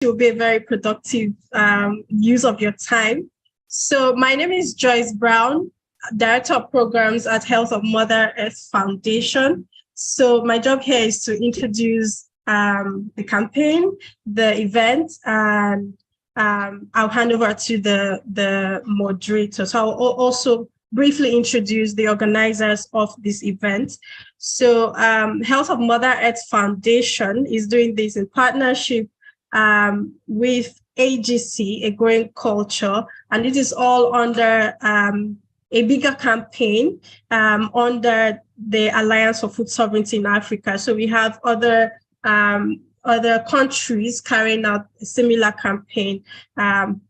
will be a very productive use of your time. So my name is Joyce Brown, Director of Programs at Health of Mother Earth Foundation. So my job here is to introduce the campaign, the event, and I'll hand over to the moderator. So I'll also briefly introduce the organizers of this event. So Health of Mother Earth Foundation is doing this in partnership with AGC, A Growing Culture, and it is all under a bigger campaign under the Alliance for Food Sovereignty in Africa. So we have other countries carrying out a similar campaign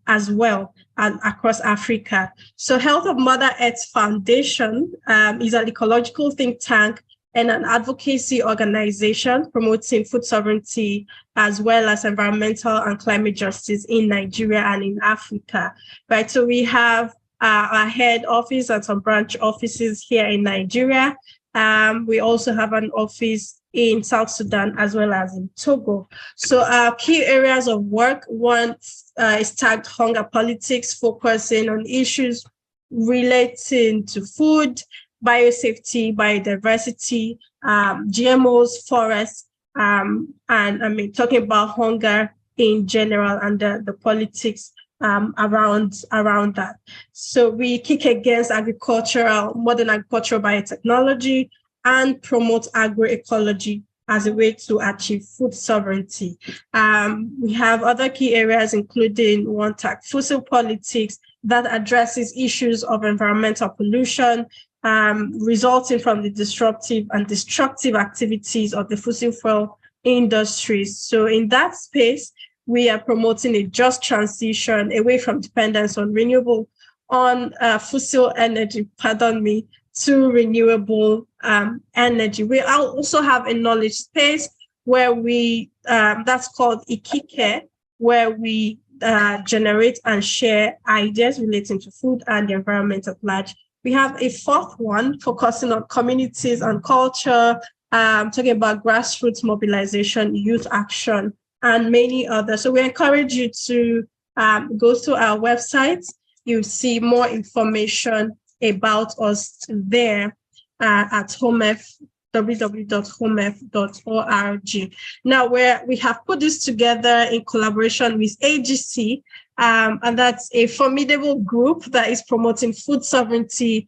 as well across Africa. So Health of Mother Earth Foundation is an ecological think tank and an advocacy organization promoting food sovereignty as well as environmental and climate justice in Nigeria and in Africa, right? So we have our head office and some branch offices here in Nigeria. We also have an office in South Sudan as well as in Togo. So our key areas of work, one is tagged hunger politics, focusing on issues relating to food, biosafety, biodiversity, GMOs, forests, and talking about hunger in general and the politics around that. So we kick against modern agricultural biotechnology and promote agroecology as a way to achieve food sovereignty. We have other key areas, including one tag fossil politics that addresses issues of environmental pollution, resulting from the disruptive and destructive activities of the fossil fuel industries. So in that space, we are promoting a just transition away from dependence on fossil energy, to renewable energy. We also have a knowledge space where we, that's called Ikenna, where we generate and share ideas relating to food and the environment at large. We have a fourth one focusing on communities and culture, talking about grassroots mobilization, youth action, and many others. So we encourage you to go to our website. You'll see more information about us there at www.homef.org. Now, we have put this together in collaboration with AGC, and that's a formidable group that is promoting food sovereignty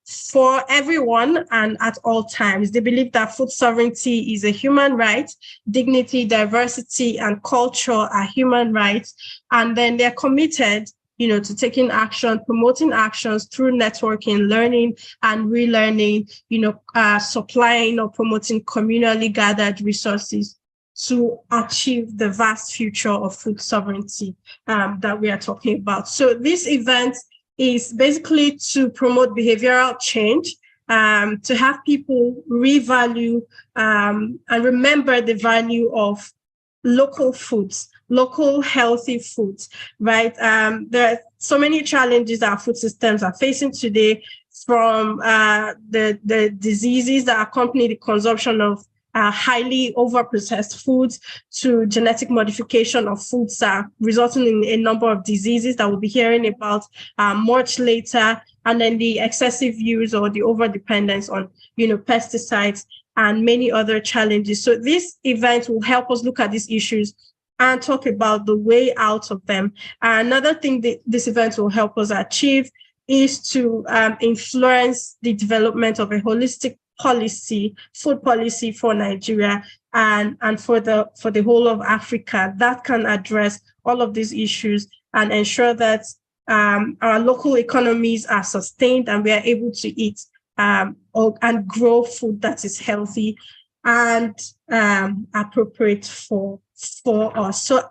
for everyone and at all times. They believe that food sovereignty is a human right, dignity, diversity, and culture are human rights, and then they're committed to taking action, promoting actions through networking, learning and relearning, supplying or promoting communally gathered resources to achieve the vast future of food sovereignty that we are talking about. So this event is basically to promote behavioral change, to have people revalue and remember the value of local foods, local healthy foods, right? There are so many challenges our food systems are facing today, from the diseases that accompany the consumption of highly overprocessed foods to genetic modification of foods resulting in a number of diseases that we'll be hearing about much later, and then the excessive use or the overdependence on pesticides and many other challenges. So this event will help us look at these issues and talk about the way out of them. Another thing that this event will help us achieve is to influence the development of a holistic food policy for Nigeria and for the whole of Africa that can address all of these issues and ensure that our local economies are sustained and we are able to eat and grow food that is healthy and appropriate for us. So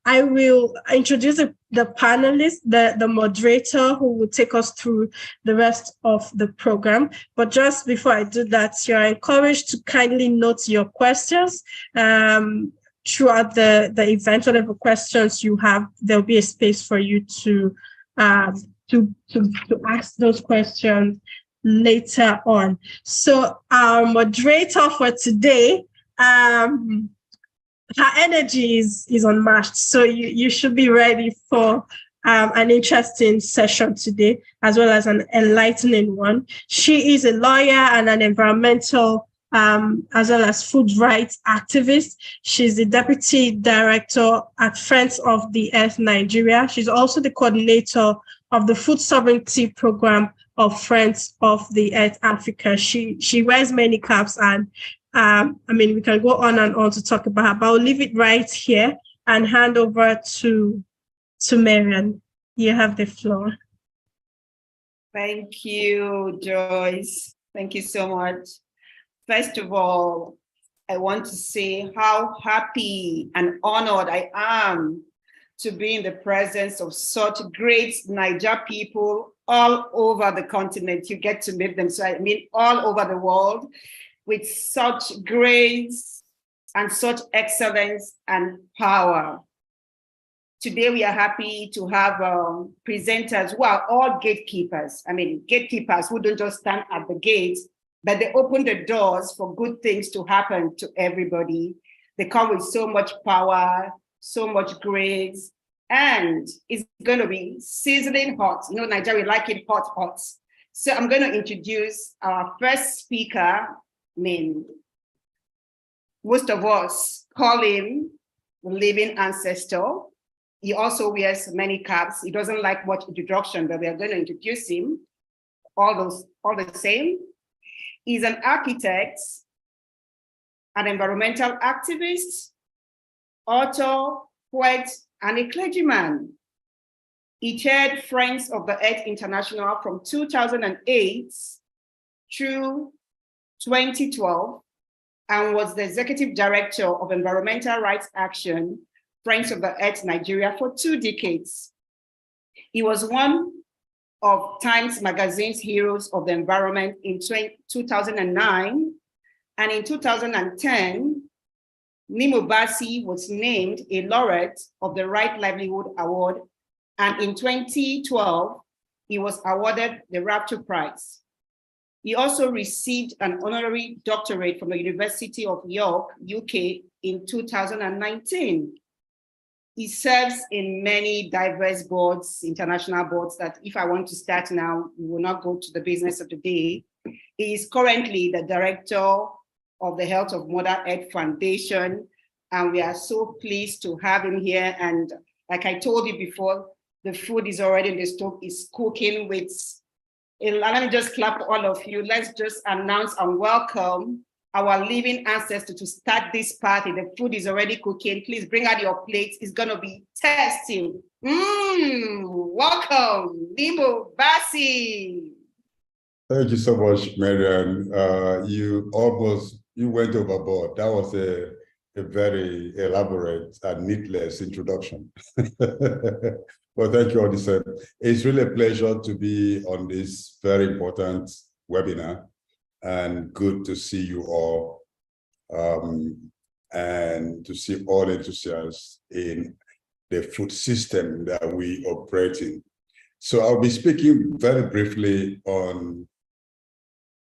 I will introduce the panelists, the moderator who will take us through the rest of the program. But just before I do that, you're encouraged to kindly note your questions throughout the event. Whatever questions you have, there'll be a space for you to ask those questions later on. So our moderator for today, her energy is unmatched. So you should be ready for an interesting session today, as well as an enlightening one. She is a lawyer and an environmental as well as food rights activist. She's the deputy director at Friends of the Earth Nigeria. She's also the coordinator of the food sovereignty program of Friends of the Earth Africa. She wears many caps, and we can go on and on to talk about her, but I'll leave it right here and hand over to Mariann. You have the floor. Thank you, Joyce. Thank you so much. First of all, I want to say how happy and honored I am to be in the presence of such great Niger people all over the continent. You get to meet them, so I mean all over the world, with such grace and such excellence and power. Today, we are happy to have presenters who are all gatekeepers. I mean, gatekeepers who don't just stand at the gates, but they open the doors for good things to happen to everybody. They come with so much power, so much grace, and it's going to be sizzling hot. You know, Nigeria, we like it hot, hot. So I'm going to introduce our first speaker. Most of us call him the living ancestor. He also wears many caps. He doesn't like much introduction, but we are going to introduce him all the same. He's an architect, an environmental activist, author, poet, and a clergyman. He chaired Friends of the Earth International from 2008 through 2012 and was the executive director of Environmental Rights Action, Friends of the Earth Nigeria, for 2 decades. He was one of Times Magazine's Heroes of the Environment in 2009, and in 2010, Nimmo Bassey was named a laureate of the Right Livelihood Award, and in 2012, he was awarded the Rapture Prize. He also received an honorary doctorate from the University of York, UK, in 2019. He serves in many diverse boards, international boards, that if I want to start now, we will not go to the business of the day. He is currently the director of the Health of Mother Earth Foundation, and we are so pleased to have him here. And like I told you before, the food is already in the stove, is cooking with, let me just clap for all of you. Let's just announce and welcome our living ancestor to start this party. The food is already cooking. Please bring out your plates. It's gonna be tasty. Welcome, Nimmo Bassey. Thank you so much, Mariann. You went overboard. That was a very elaborate and needless introduction. Well, thank you, Odysseus. It's really a pleasure to be on this very important webinar, and good to see you all, and to see all enthusiasts in the food system that we operate in. So I'll be speaking very briefly on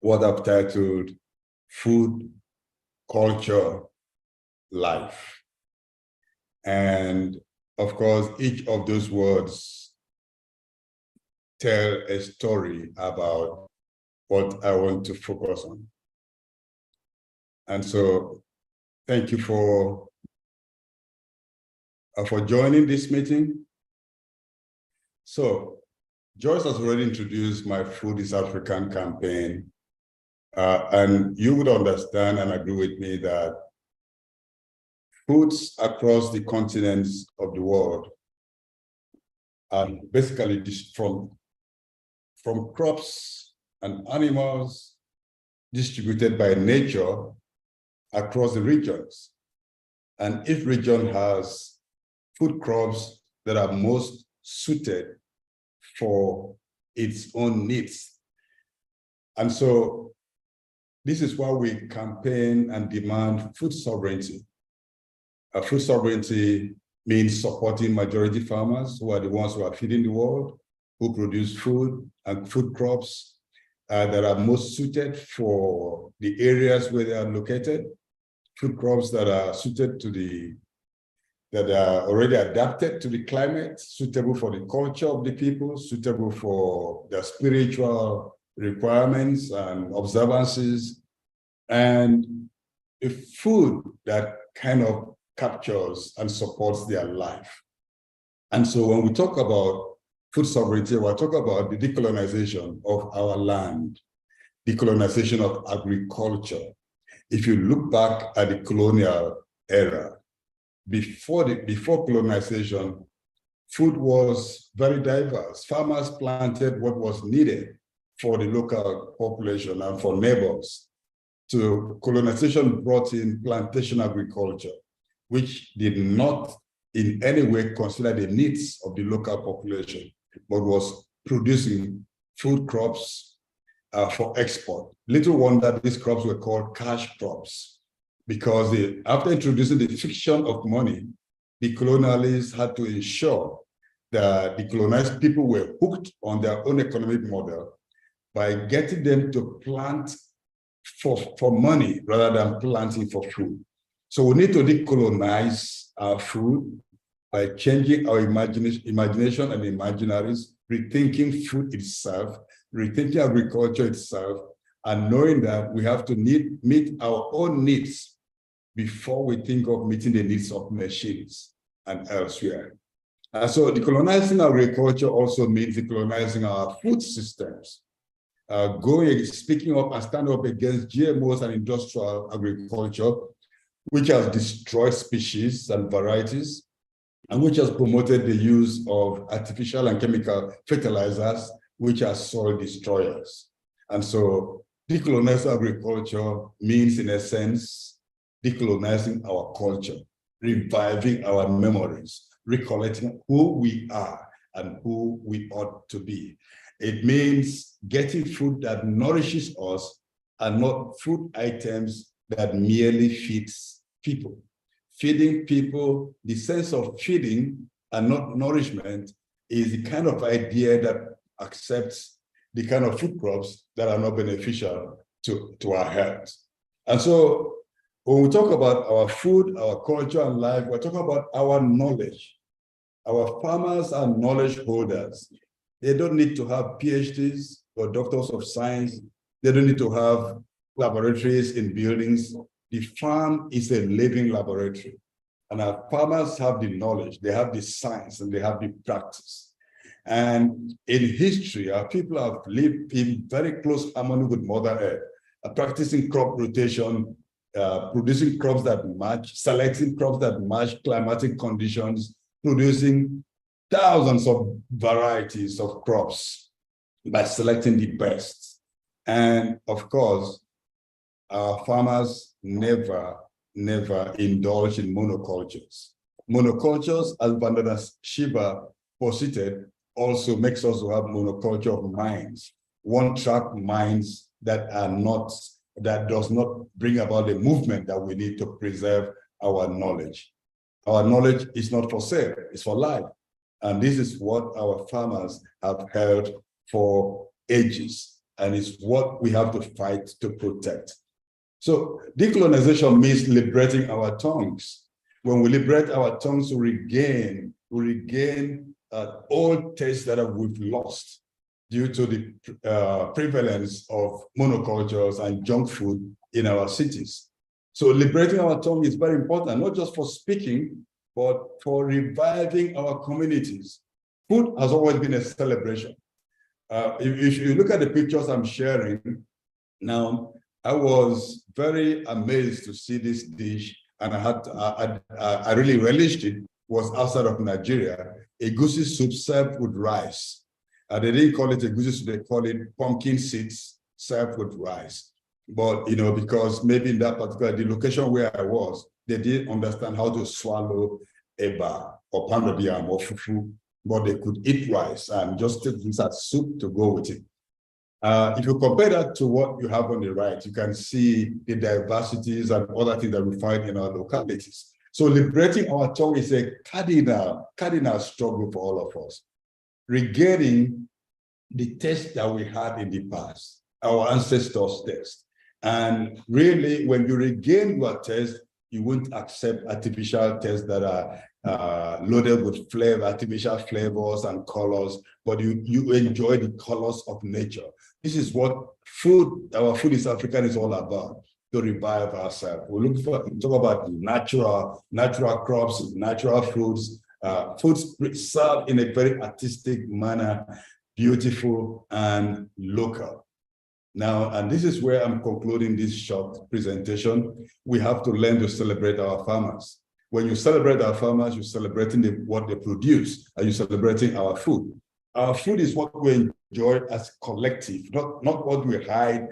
what I've titled Food, Culture, Life. And of course, each of those words tell a story about what I want to focus on. And so thank you for joining this meeting. So Joyce has already introduced my Food is African campaign. And you would understand and agree with me that foods across the continents of the world are basically from crops and animals distributed by nature across the regions. And each region has food crops that are most suited for its own needs. And so this is why we campaign and demand food sovereignty. Food sovereignty means supporting majority farmers, who are the ones who are feeding the world, who produce food and food crops that are most suited for the areas where they are located, food crops that are suited to that are already adapted to the climate, suitable for the culture of the people, suitable for their spiritual requirements and observances, and a food that kind of captures and supports their life. And so when we talk about food sovereignty, we're talking about the decolonization of our land, decolonization of agriculture. If you look back at the colonial era, before colonization, food was very diverse. Farmers planted what was needed for the local population and for neighbors. So colonization brought in plantation agriculture, which did not in any way consider the needs of the local population, but was producing food crops for export. Little wonder these crops were called cash crops, because after introducing the fiction of money, the colonialists had to ensure that the colonized people were hooked on their own economic model by getting them to plant for money rather than planting for food. So we need to decolonize our food by changing our imagination and imaginaries, rethinking food itself, rethinking agriculture itself, and knowing that we have to meet our own needs before we think of meeting the needs of machines and elsewhere. And so decolonizing agriculture also means decolonizing our food systems. Speaking up and standing up against GMOs and industrial agriculture, which has destroyed species and varieties, and which has promoted the use of artificial and chemical fertilizers, which are soil destroyers. And so decolonizing agriculture means, in a sense, decolonizing our culture, reviving our memories, recollecting who we are and who we ought to be. It means getting food that nourishes us and not food items that merely feeds people. Feeding people, the sense of feeding and not nourishment, is the kind of idea that accepts the kind of food crops that are not beneficial to our health. And so when we talk about our food, our culture and life, we're talking about our knowledge. Our farmers are knowledge holders. They don't need to have PhDs or doctors of science. They don't need to have laboratories in buildings. The farm is a living laboratory. And our farmers have the knowledge, they have the science, and they have the practice. And in history, our people have lived in very close harmony with Mother Earth, practicing crop rotation, producing crops that match, selecting crops that match climatic conditions, producing thousands of varieties of crops by selecting the best. And of course, our farmers never indulge in monocultures. Monocultures, as Vandana Shiva posited, also makes us to have monoculture of minds, one-track minds that does not bring about the movement that we need to preserve our knowledge. Our knowledge is not for sale, it's for life. And this is what our farmers have held for ages, and it's what we have to fight to protect. So decolonization means liberating our tongues. When we liberate our tongues, we regain all tastes that we've lost due to the prevalence of monocultures and junk food in our cities. So liberating our tongue is very important, not just for speaking, but for reviving our communities. Food has always been a celebration. If you look at the pictures I'm sharing now, I was very amazed to see this dish, and I really relished it. Was outside of Nigeria, egusi soup served with rice. They didn't call it egusi soup, they call it pumpkin seeds served with rice. But because maybe in that particular, the location where I was, they didn't understand how to swallow eba or pounded yam or fufu, but they could eat rice and just take this as soup to go with it. If you compare that to what you have on the right, you can see the diversities and other things that we find in our localities. So liberating our tongue is a cardinal struggle for all of us. Regaining the taste that we had in the past, our ancestors' taste. And really, when you regain your taste, you won't accept artificial tests that are loaded with artificial flavors and colors, but you enjoy the colors of nature. This is what our food is African is all about, to revive ourselves. We talk about natural crops, natural foods, foods served in a very artistic manner, beautiful and local. Now, and this is where I'm concluding this short presentation. We have to learn to celebrate our farmers. When you celebrate our farmers, you're celebrating what they produce, and you're celebrating our food. Our food is what we enjoy as collective, not what we hide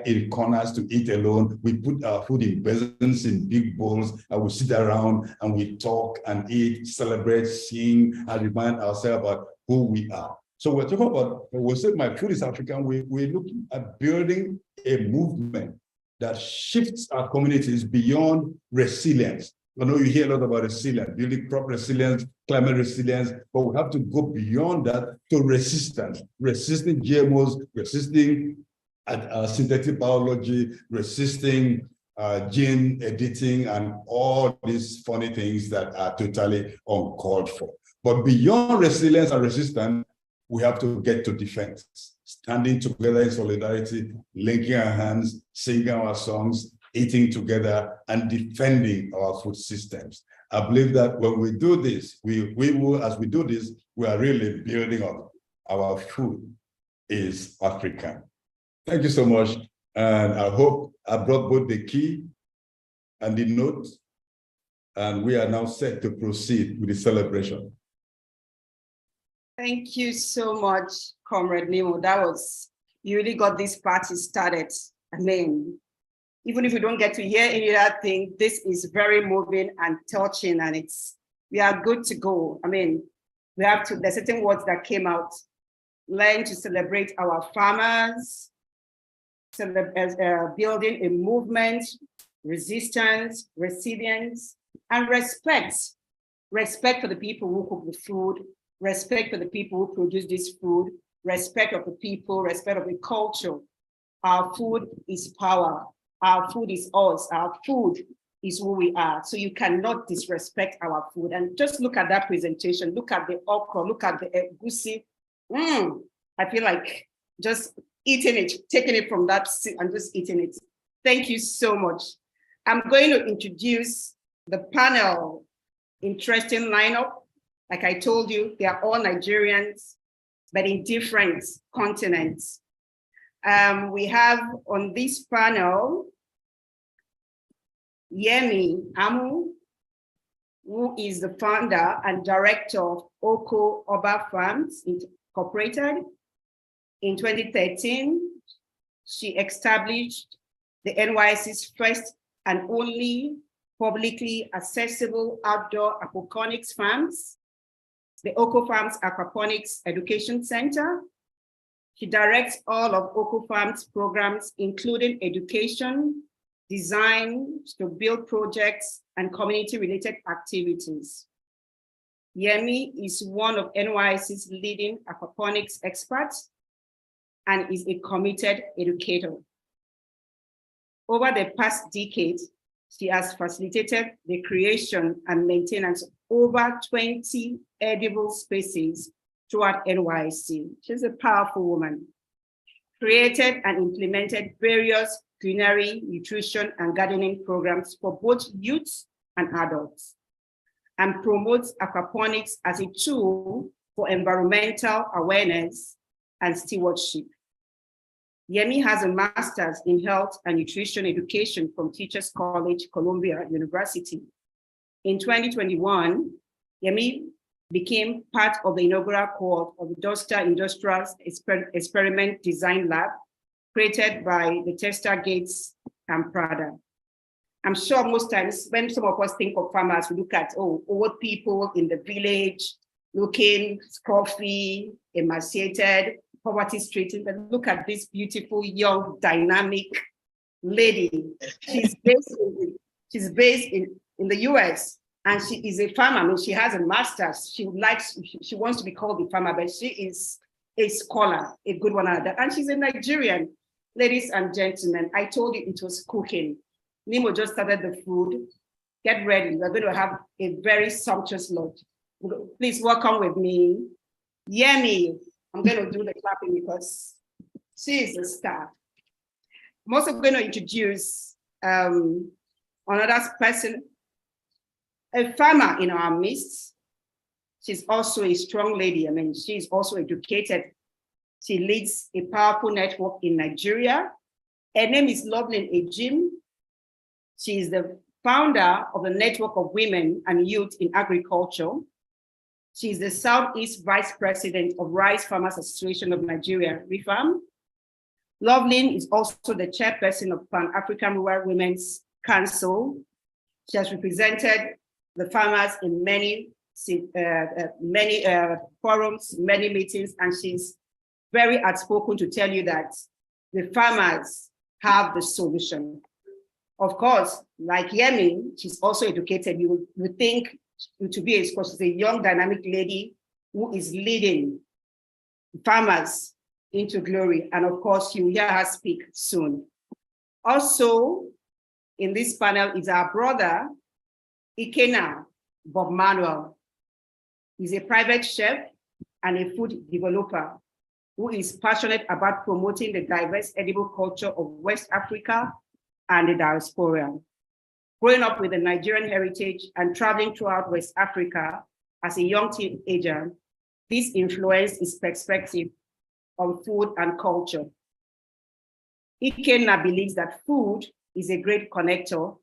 in corners to eat alone. We put our food in basins, in big bowls, and we sit around and we talk and eat, celebrate, sing, and remind ourselves about who we are. So we're talking about, when we say my food is African, we're looking at building a movement that shifts our communities beyond resilience. I know you hear a lot about resilience, building crop resilience, climate resilience, but we have to go beyond that to resistance, resisting GMOs, resisting synthetic biology, resisting gene editing, and all these funny things that are totally uncalled for. But beyond resilience and resistance, we have to get to defense, standing together in solidarity, linking our hands, singing our songs, eating together, and defending our food systems. I believe that when we do this, we will, as we do this, we are really building up our food is African. Thank you so much. And I hope I brought both the key and the note, and we are now set to proceed with the celebration. Thank you so much, Comrade Nimmo. You really got this party started. I mean, even if we don't get to hear any other thing, this is very moving and touching, and we are good to go. I mean, there's certain words that came out. Learn to celebrate our farmers, building a movement, resistance, resilience, and respect. Respect for the people who cook the food, respect for the people who produce this food, respect of the people, respect of the culture. Our food is power. Our food is us. Our food is who we are. So you cannot disrespect our food. And just look at that presentation. Look at the okra. Look at the egusi. I feel like just eating it, taking it from that seat and just eating it. Thank you so much. I'm going to introduce the panel. Interesting lineup. Like I told you, they are all Nigerians, but in different continents. We have on this panel, Yemi Amu, who is the founder and director of Oko Oba Farms Incorporated. In 2013, she established the NYSC's first and only publicly accessible outdoor aquaponics farms, the Oko Farms Aquaponics Education Center. She directs all of Oko Farms programs, including education, design, to build projects, and community-related activities. Yemi is one of NYSC's leading aquaponics experts and is a committed educator. Over the past decade, she has facilitated the creation and maintenance of over 20 edible species throughout NYSC. She's a powerful woman. Created and implemented various culinary, nutrition, and gardening programs for both youth and adults, and promotes aquaponics as a tool for environmental awareness and stewardship. Yemi has a master's in health and nutrition education from Teachers College, Columbia University. In 2021, Yemi became part of the inaugural cohort of the Dosta Industrial Experiment Design Lab, created by the Testa Gates and Prada. I'm sure most times when some of us think of farmers, we look at, old people in the village, looking scruffy, emaciated, poverty-stricken, but look at this beautiful, young, dynamic lady. She's based in the US, and she is a farmer. I mean, she has a master's. She wants to be called a farmer, but she is a scholar, a good one at that. And she's a Nigerian. Ladies and gentlemen, I told you it was cooking. Nimmo just started the food. Get ready. We're going to have a very sumptuous lunch. Please welcome with me, Yemi. I'm going to do the clapping because she is a star. I'm also going to introduce another person, a farmer in our midst. She's also a strong lady. I mean, she's also educated. She leads a powerful network in Nigeria. Her name is Loveland Ejim. She is the founder of the Network of Women and Youth in Agriculture. She is the Southeast Vice President of Rice Farmers Association of Nigeria, RIFAM. Loveland is also the chairperson of Pan-African Rural Women's Council. She has represented the farmers in many forums, many meetings, and she's very outspoken to tell you that the farmers have the solution. Of course, like Yemi, she's also educated. You would think to be she's a young, dynamic lady who is leading farmers into glory. And of course, you'll hear her speak soon. Also, in this panel is our brother, Ikenna, Bobmanuel. He's a private chef and a food developer who is passionate about promoting the diverse edible culture of West Africa and the diaspora. Growing up with a Nigerian heritage and traveling throughout West Africa as a young teenager, this influenced his perspective on food and culture. Ikenna believes that food is a great connector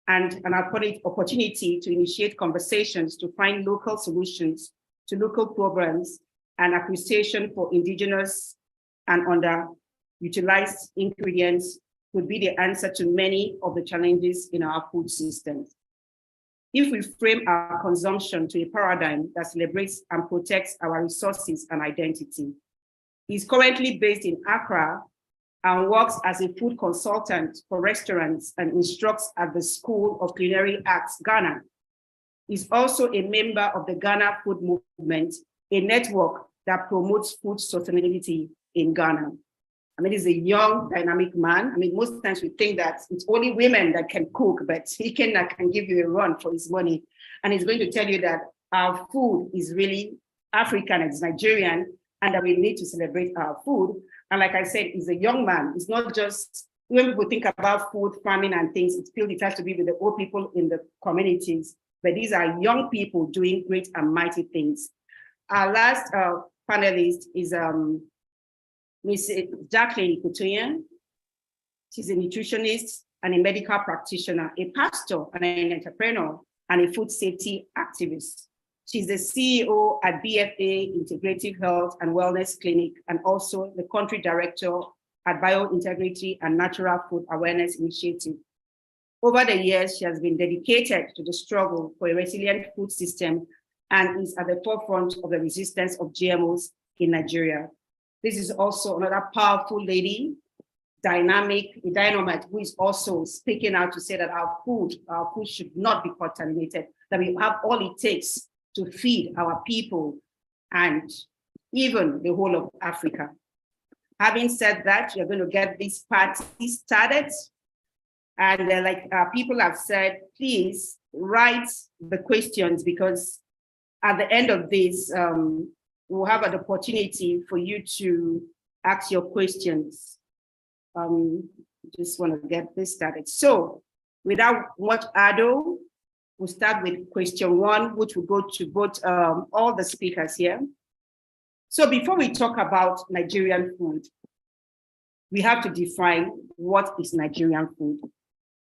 and an opportunity to initiate conversations to find local solutions to local problems and appreciation for indigenous and underutilized ingredients could be the answer to many of the challenges in our food systems. If we frame our consumption to a paradigm that celebrates and protects our resources and identity. He's currently based in Accra and works as a food consultant for restaurants and instructs at the School of Culinary Arts, Ghana. He's also a member of the Ghana Food Movement, a network that promotes food sustainability in Ghana. I mean, he's a young, dynamic man. I mean, most times we think that it's only women that can cook, but Ikenna can give you a run for his money. And he's going to tell you that our food is really African, it's Nigerian, and that we need to celebrate our food. And like I said, he's a young man. It's not just, when people think about food, farming and things, it has to be with the old people in the communities, but these are young people doing great and mighty things. Our last panelist is Ms. Jacqueline Kutuyan. She's a nutritionist and a medical practitioner, a pastor and an entrepreneur, and a food safety activist. She's the CEO at BFA Integrative Health and Wellness Clinic, and also the country director at Biointegrity and Natural Food Awareness Initiative. Over the years, she has been dedicated to the struggle for a resilient food system and is at the forefront of the resistance of GMOs in Nigeria. This is also another powerful lady, dynamic, a dynamite, who is also speaking out to say that our food should not be contaminated, that we have all it takes to feed our people and even the whole of Africa. Having said that, we're going to get this party started. And like people have said, please write the questions, because at the end of this, we'll have an opportunity for you to ask your questions. Just want to get this started. So without much ado, we'll start with question one, which will go to both all the speakers here. So before we talk about Nigerian food, we have to define what is Nigerian food.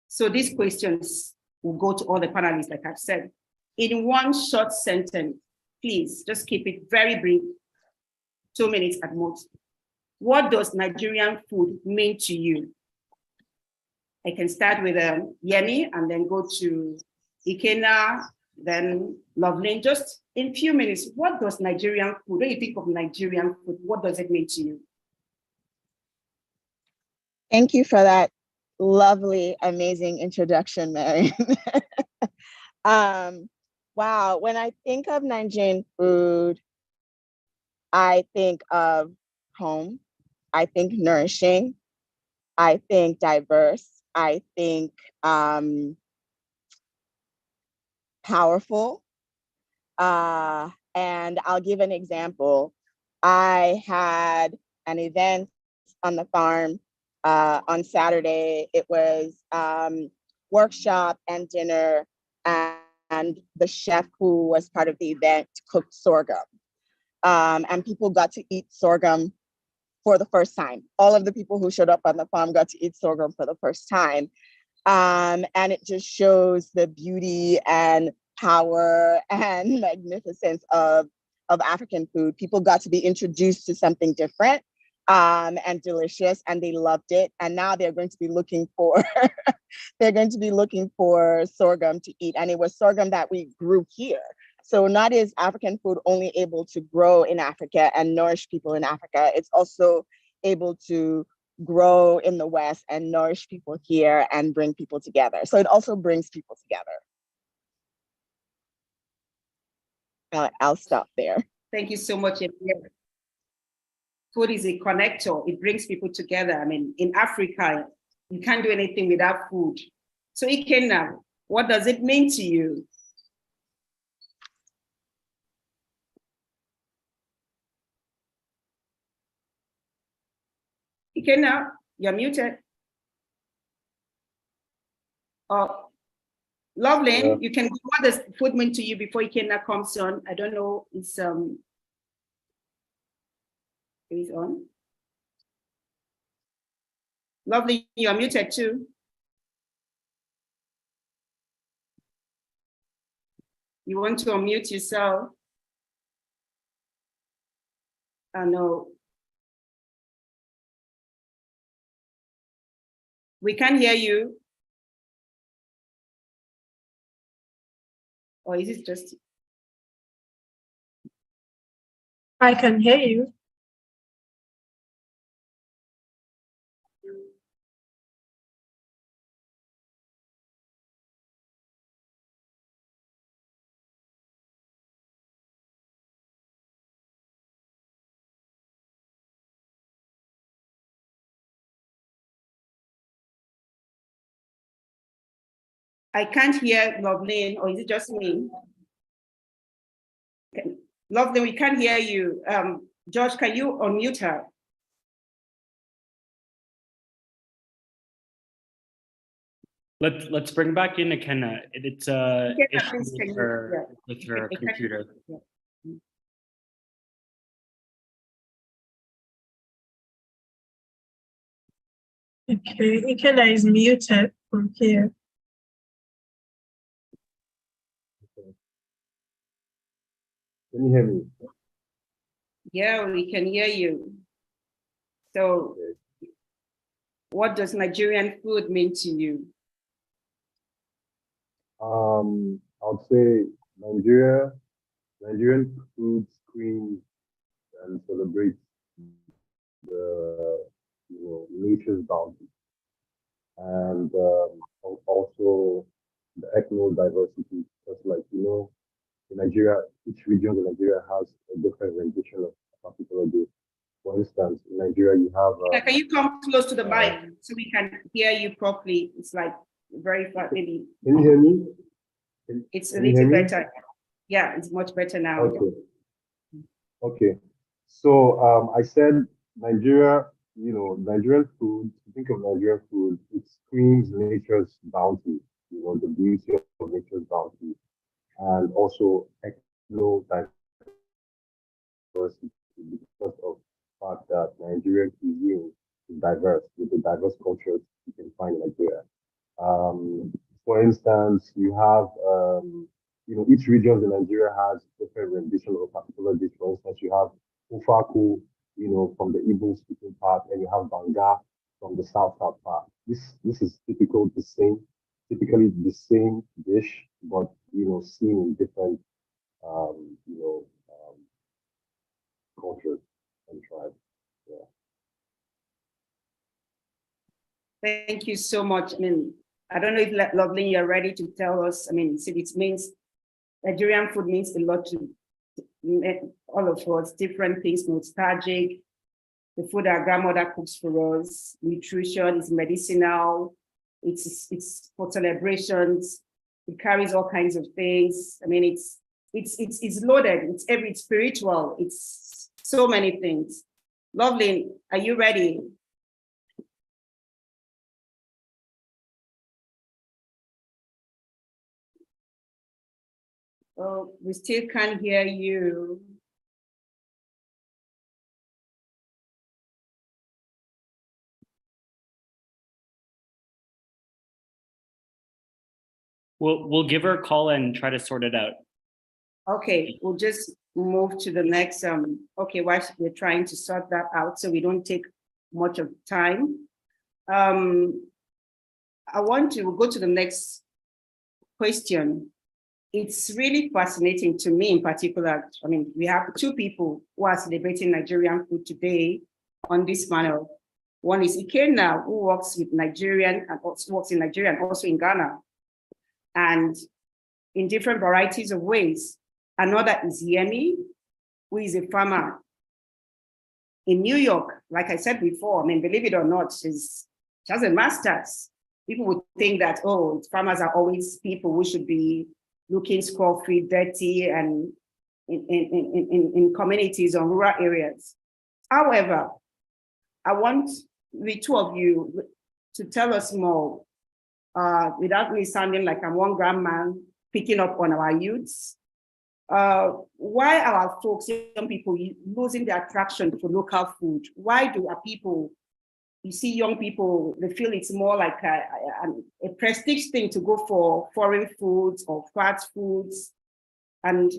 So these questions will go to all the panelists, like I've said. In one short sentence, please just keep it very brief, 2 minutes at most. What does Nigerian food mean to you? I can start with Yemi and then go to Ikenna, then Loveland. Just in few minutes, what does Nigerian food, when you think of Nigerian food, what does it mean to you? Thank you for that lovely, amazing introduction, Mariann. Wow, when I think of Nigerian food, I think of home, I think nourishing, I think diverse, I think powerful. And I'll give an example. I had an event on the farm on Saturday. It was workshop and dinner, and the chef who was part of the event cooked sorghum. And people got to eat sorghum for the first time. All of the people who showed up on the farm got to eat sorghum for the first time. And it just shows the beauty and power and magnificence of African food. People got to be introduced to something different and delicious, and they loved it. And now they're going to be looking for they're going to be looking for sorghum to eat. And it was sorghum that we grew here. So not is African food only able to grow in Africa and nourish people in Africa, it's also able to grow in the West and nourish people here and bring people together. So it also brings people together. I'll stop there. Thank you so much. Food is a connector. It brings people together. I mean, in Africa, you can't do anything without food. So Ikenna, what does it mean to you? Ikenna, you're muted. Oh, Loveland, you can, what does food mean to you before Ikenna comes on? I don't know, it's on. Lovely, you are muted too. You want to unmute yourself? I know. We can't hear you. Or is it just? I can hear you. I can't hear Loveland, or is it just me? Okay. Loveland, we can't hear you. George, can you unmute her? Let's bring back in Ikenna. It's issue with her computer. Yeah. Okay, Ikenna is muted from here. Can you hear me? Yeah, we can hear you. So, what does Nigerian food mean to you? I would say Nigerian food screams and celebrates the nature's bounty, and also the ethno diversity. Because, like in Nigeria, each region in Nigeria has a different rendition of a particular dish. For instance, in Nigeria, you have. Can you come close to the mic so we can hear you properly? It's like very far, maybe. Can you hear me? It's a little better. Yeah, it's much better now. Okay. Okay. So I said Nigeria, Nigerian food, think of Nigerian food, it screams nature's bounty, the beauty of nature's bounty, and also ethno diversity because of the fact that Nigerian cuisine is diverse with the diverse cultures you can find in Nigeria. For instance, you have, each region in Nigeria has different rendition of a particular dish. For instance, you have Ufaku, from the Igbo speaking part, and you have Banga from the South part. This is typically the same dish, but seen in different cultures and tribes. Yeah. Thank you so much. I mean, I don't know if Lovely, you're ready to tell us. I mean, it means Nigerian food means a lot to all of us, different things, nostalgic. The food our grandmother cooks for us, nutrition is medicinal, it's for celebrations, It carries all kinds of things. I mean, it's loaded. It's spiritual. It's so many things. Lovely. Are you ready? Oh, we still can't hear you. We'll give her a call and try to sort it out. Okay, we'll just move to the next. Okay, while we're trying to sort that out, so we don't take much of time. I want to go to the next question. It's really fascinating to me in particular. I mean, we have two people who are celebrating Nigerian food today on this panel. One is Ikenna, who works with Nigerian and also works in Nigeria and also in Ghana, and in different varieties of ways. Another is Yemi, who is a farmer in New York. Like I said before, I mean, believe it or not, she has a master's. People would think that, oh, farmers are always people who should be looking scot-free, dirty, and in communities or rural areas. However, I want the two of you to tell us more, without me sounding like I'm one grandma picking up on our youths. Why are our folks, young people, losing the attraction for local food? Why do our people, you see young people, they feel it's more like a prestige thing to go for foreign foods or fast foods, and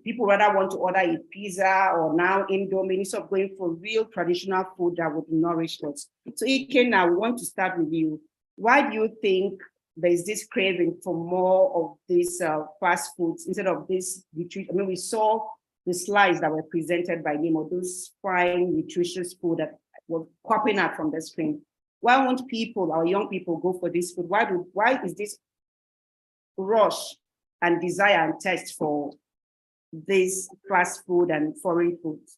people rather want to order a pizza or now Indomie instead of going for real traditional food that would nourish us. So Ikenna, we want to start with you. Why do you think there's this craving for more of these fast foods instead of this nutrition? I mean, we saw the slides that were presented by Nimmo, those fine, nutritious food that were popping out from the screen. Why won't people, our young people, go for this food? Why is this rush and desire and taste for this fast food and foreign foods?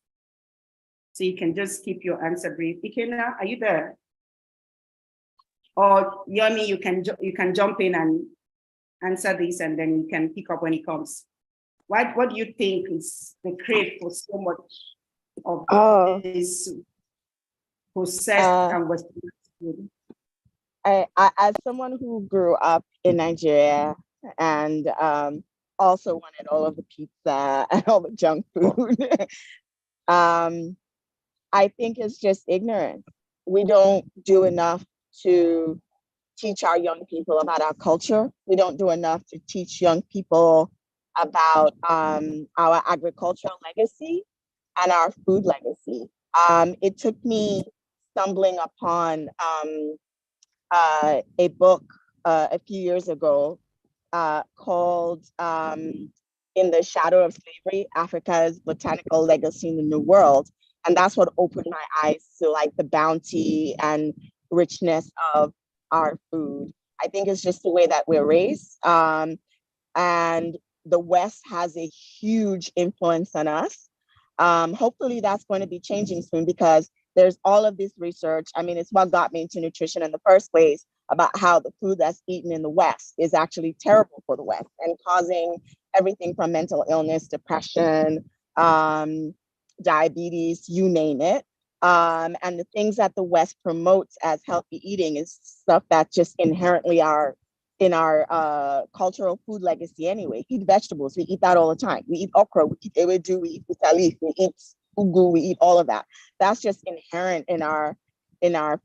So you can just keep your answer brief. Ikenna, are you there? Or Yomi, you can jump in and answer this, and then you can pick up when it comes. What do you think is the crave for so much of this processed and Western food? As someone who grew up in Nigeria and also wanted all of the pizza and all the junk food, I think it's just ignorance. We don't do enough to teach our young people about our culture. We don't do enough to teach young people about our agricultural legacy and our food legacy. It took me stumbling upon a book a few years ago called In the Shadow of Slavery, Africa's Botanical Legacy in the New World. And that's what opened my eyes to like the bounty and richness of our food. I think it's just the way that we're raised. And the West has a huge influence on us. Hopefully that's going to be changing soon because there's all of this research. I mean, it's what got me into nutrition in the first place, about how the food that's eaten in the West is actually terrible for the West and causing everything from mental illness, depression, diabetes, you name it. And the things that the West promotes as healthy eating is stuff that just inherently are in our cultural food legacy anyway. We eat vegetables, we eat that all the time. We eat okra, we eat ewedu, we eat bitalif, we eat ugu, we eat all of that. That's just inherent in our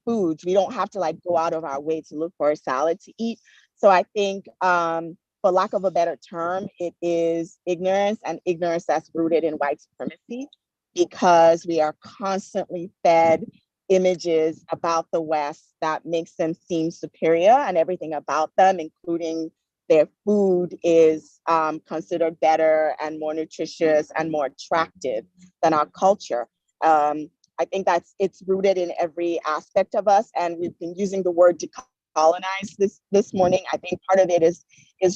foods. We don't have to like go out of our way to look for a salad to eat. So I think, for lack of a better term, it is ignorance, and ignorance that's rooted in white supremacy, because we are constantly fed images about the West that makes them seem superior, and everything about them, including their food, is considered better and more nutritious and more attractive than our culture. I think it's rooted in every aspect of us, and we've been using the word decolonize this morning. I think part of it is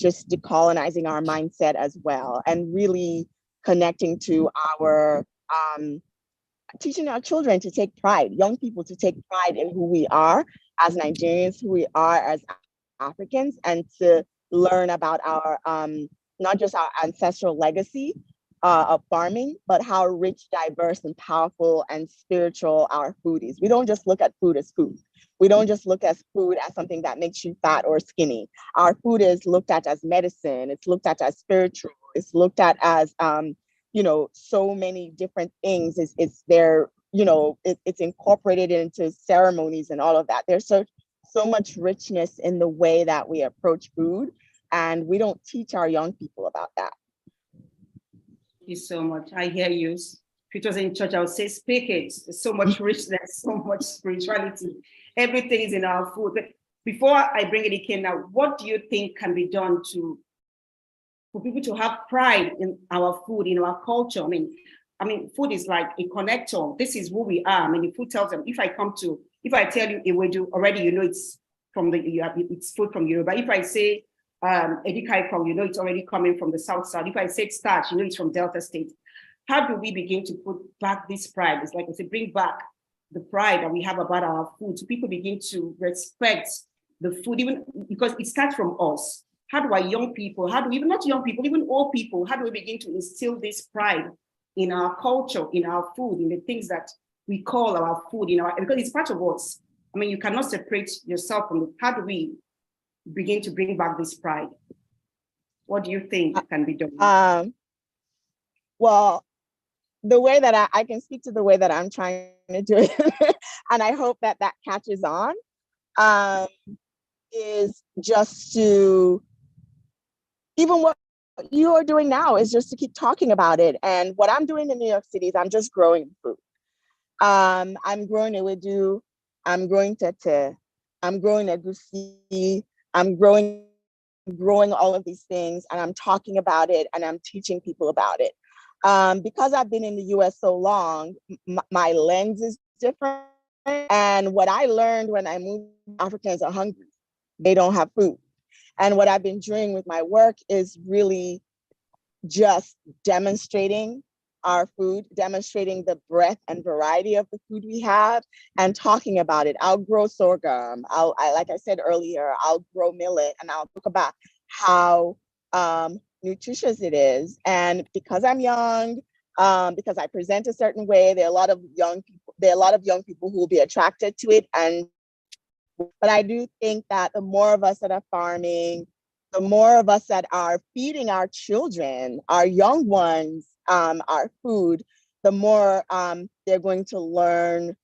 just decolonizing our mindset as well, and really connecting to our teaching our children to take pride, young people to take pride in who we are as Nigerians, who we are as Africans, and to learn about our, not just our ancestral legacy of farming, but how rich, diverse, and powerful and spiritual our food is. We don't just look at food as food. We don't just look at food as something that makes you fat or skinny. Our food is looked at as medicine. It's looked at as spiritual. It's looked at as, so many different things. It's there, it's incorporated into ceremonies and all of that. There's so much richness in the way that we approach food, and we don't teach our young people about that. Thank you so much. I hear you. If it was in church, I would say, speak it. There's so much richness, so much spirituality. Everything is in our food. But before I bring it in now, what do you think can be done for people to have pride in our food, in our culture? I mean, food is like a connector. This is who we are. I mean, if food tells them, if I tell you Ewedu, already it's it's food from Yoruba. If I say Edikaikong, it's already coming from the South Side. If I say starch, it's from Delta State. How do we begin to put back this pride? It's like, bring back the pride that we have about our food, so people begin to respect the food, even because it starts from us. How do our young people, even not young people, even old people, how do we begin to instill this pride in our culture, in our food, in the things that we call our food, because it's part of us. I mean, you cannot separate yourself from it. How do we begin to bring back this pride? What do you think can be done? Well, the way that I can speak to the way that I'm trying to do it, and I hope that catches on, is just to, even what you are doing now is just to keep talking about it. And what I'm doing in New York City is I'm just growing food. I'm growing ewedu, I'm growing tete, I'm growing egusi, I'm growing all of these things, and I'm talking about it, and I'm teaching people about it. Because I've been in the US so long, my lens is different. And what I learned when I moved, Africans are hungry. They don't have food. And what I've been doing with my work is really just demonstrating our food, demonstrating the breadth and variety of the food we have, and talking about it. I'll grow sorghum. Like I said earlier, I'll grow millet, and I'll talk about how nutritious it is. And because I'm young, because I present a certain way, there are a lot of young people who will be attracted to it. But I do think that the more of us that are farming, the more of us that are feeding our children, our young ones, our food, the more they're going to learn,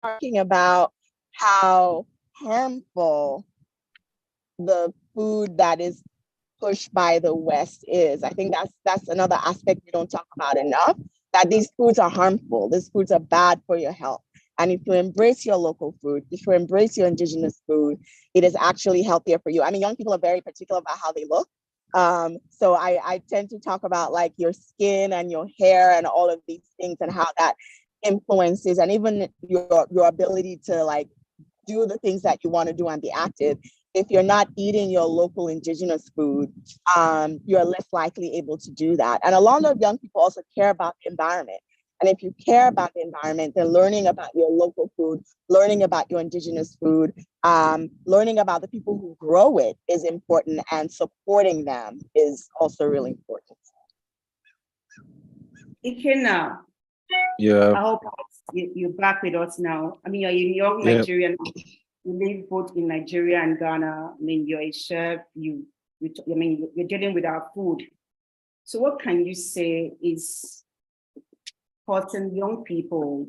talking about how harmful the food that is pushed by the West is. I think that's another aspect we don't talk about enough, that these foods are harmful. These foods are bad for your health. And if you embrace your local food, if you embrace your indigenous food, it is actually healthier for you. I mean, young people are very particular about how they look. So I tend to talk about like your skin and your hair and all of these things, and how that influences, and even your ability to like do the things that you want to do and be active. If you're not eating your local indigenous food, you're less likely able to do that. And a lot of young people also care about the environment. And if you care about the environment, then learning about your local food, learning about your indigenous food, learning about the people who grow it is important, and supporting them is also really important. Ikenna, Yeah. I hope you're back with us now. I mean, you're a young Nigerian. You live both in Nigeria and Ghana. I mean, you're a chef. You're dealing with our food. So what can you say is causing young people,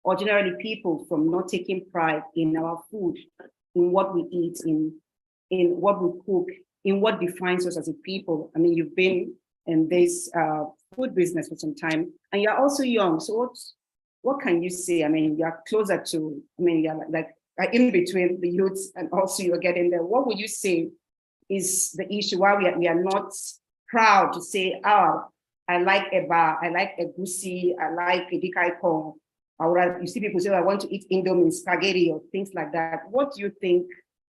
or generally people, from not taking pride in our food, in what we eat, in what we cook, in what defines us as a people? I mean, you've been in this food business for some time, and you're also young. So what can you say? I mean, you're closer to, I mean, you're like in between the youths, and also you're getting there. What would you say is the issue why we are not proud to say, oh, I like Eba, I like Egusi, I like Edikaikong, or you see people say, I want to eat Indomie, spaghetti, or things like that. What do you think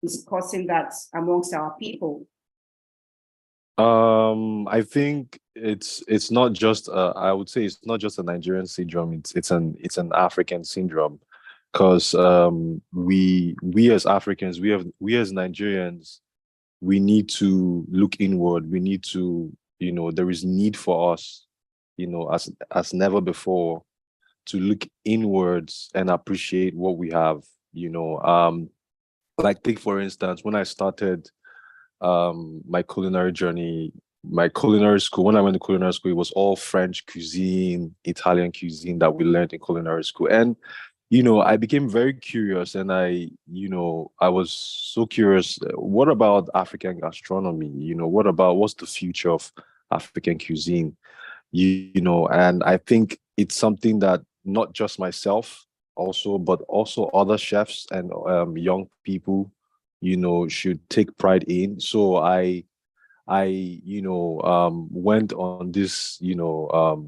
is causing that amongst our people? I think it's not just I would say it's not just a Nigerian syndrome. It's an African syndrome, because we as Africans, we as Nigerians, we need to look inward. We need to, there is need for us, as never before, to look inwards and appreciate what we have. Like take for instance, when I started my culinary journey, my culinary school, when I went to culinary school, it was all French cuisine, Italian cuisine that we learned in culinary school. And I became very curious, and I was so curious. What about African gastronomy? What's the future of African cuisine? And I think it's something that not just myself, but also other chefs and young people, should take pride in. So I went on this, you know,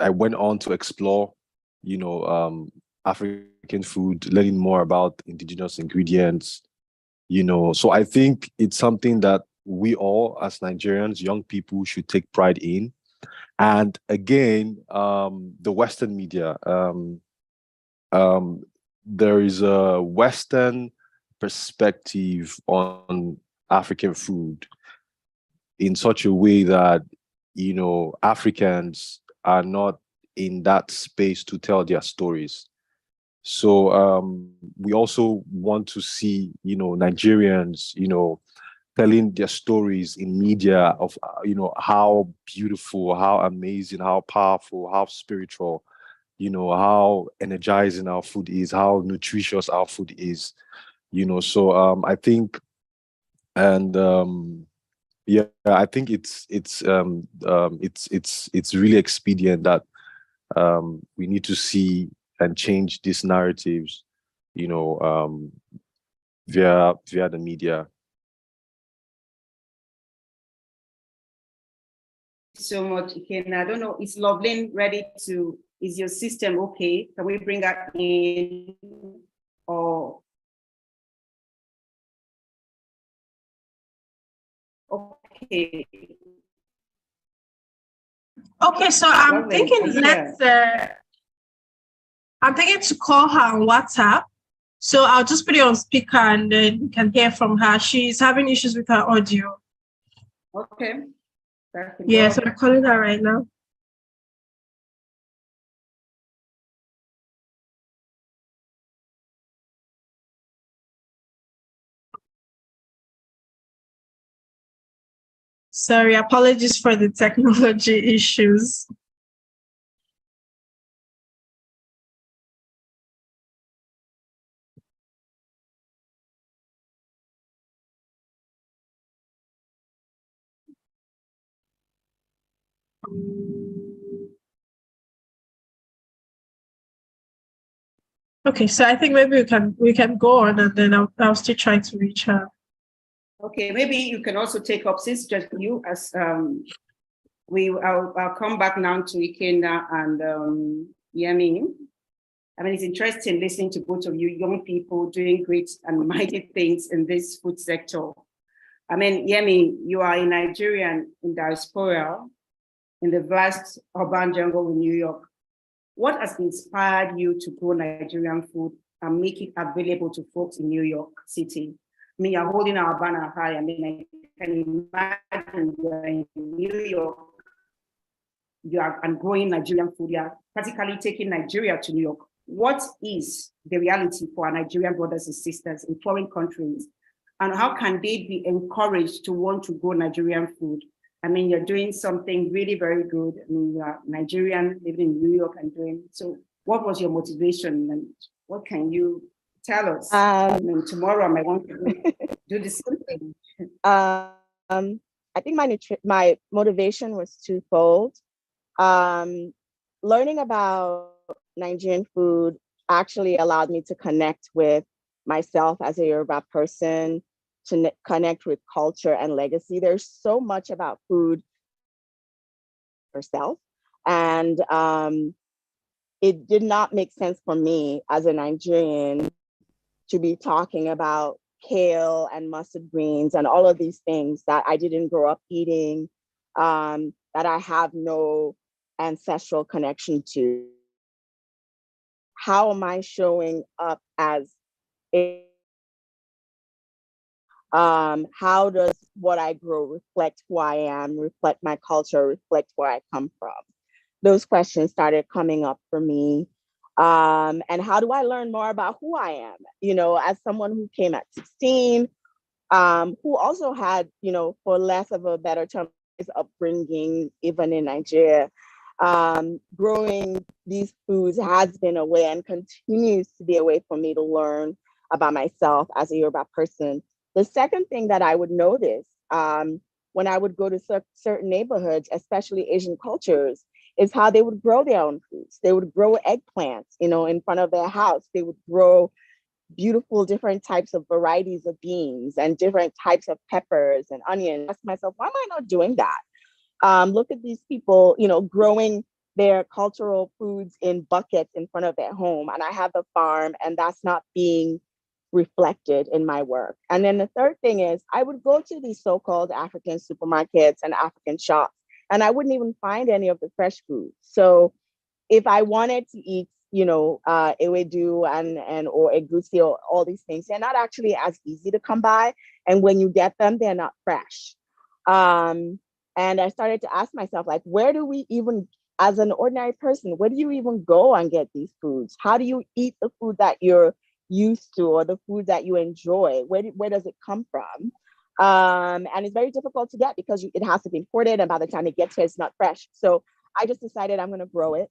I went on to explore, African food, learning more about indigenous ingredients, So I think it's something that we all, as Nigerians, young people, should take pride in. And again, the Western media, there is a Western perspective on African food in such a way that, Africans are not in that space to tell their stories. So we also want to see, Nigerians, telling their stories in media of, how beautiful, how amazing, how powerful, how spiritual, how energizing our food is, how nutritious our food is, So I think, and yeah, I think it's really expedient that we need to see and change these narratives, via the media. So much, Ikenna. I don't know, is Lovelyn ready to, is your system okay? Can we bring her in? Or okay. Okay, so I'm Lovelyn, thinking I'm thinking to call her on WhatsApp. So I'll just put it on speaker and then you can hear from her. She's having issues with her audio. Okay. Yeah, so I'm calling her right now. Sorry, apologies for the technology issues. Okay, so I think maybe we can go on and then I'll still try to reach her. Okay, maybe you can also take up, since just you as I'll come back now to Ikenna and Yemi. I mean, it's interesting listening to both of you young people doing great and mighty things in this food sector. I mean, Yemi, you are a Nigerian in diaspora in the vast urban jungle in New York. What has inspired you to grow Nigerian food and make it available to folks in New York City? I mean, you're holding our banner high. I mean, I can imagine you're in New York, and growing Nigerian food. You are practically taking Nigeria to New York. What is the reality for our Nigerian brothers and sisters in foreign countries? And how can they be encouraged to want to grow Nigerian food? I mean, you're doing something really very good. I mean, you are Nigerian living in New York and doing, so what was your motivation and what can you tell us? I mean, tomorrow I might want to do the same thing. I think my motivation was twofold. Learning about Nigerian food actually allowed me to connect with myself as a Yoruba person, to connect with culture and legacy. There's so much about food herself. And it did not make sense for me as a Nigerian to be talking about kale and mustard greens and all of these things that I didn't grow up eating, that I have no ancestral connection to. How am I showing up as a How does what I grow reflect who I am, reflect my culture, reflect where I come from? Those questions started coming up for me. And how do I learn more about who I am? You know, as someone who came at 16, who also had, you know, for less of a better term, his upbringing, even in Nigeria, growing these foods has been a way and continues to be a way for me to learn about myself as a Yoruba person. The second thing that I would notice when I would go to certain neighborhoods, especially Asian cultures, is how they would grow their own foods. They would grow eggplants, you know, in front of their house. They would grow beautiful different types of varieties of beans and different types of peppers and onions. I ask myself, why am I not doing that? Look at these people, you know, growing their cultural foods in buckets in front of their home. And I have a farm, and that's not being reflected in my work. And then the third thing is I would go to these so-called African supermarkets and African shops, and I wouldn't even find any of the fresh foods. So if I wanted to eat, you know, ewedu and or egusi or all these things, they're not actually as easy to come by. And when you get them, they're not fresh. And I started to ask myself, like, where do we even, as an ordinary person, where do you even go and get these foods? How do you eat the food that you're used to or the food that you enjoy? Where does it come from? And it's very difficult to get because it has to be imported, and by the time it gets here, it's not fresh. So I just decided I'm going to grow it.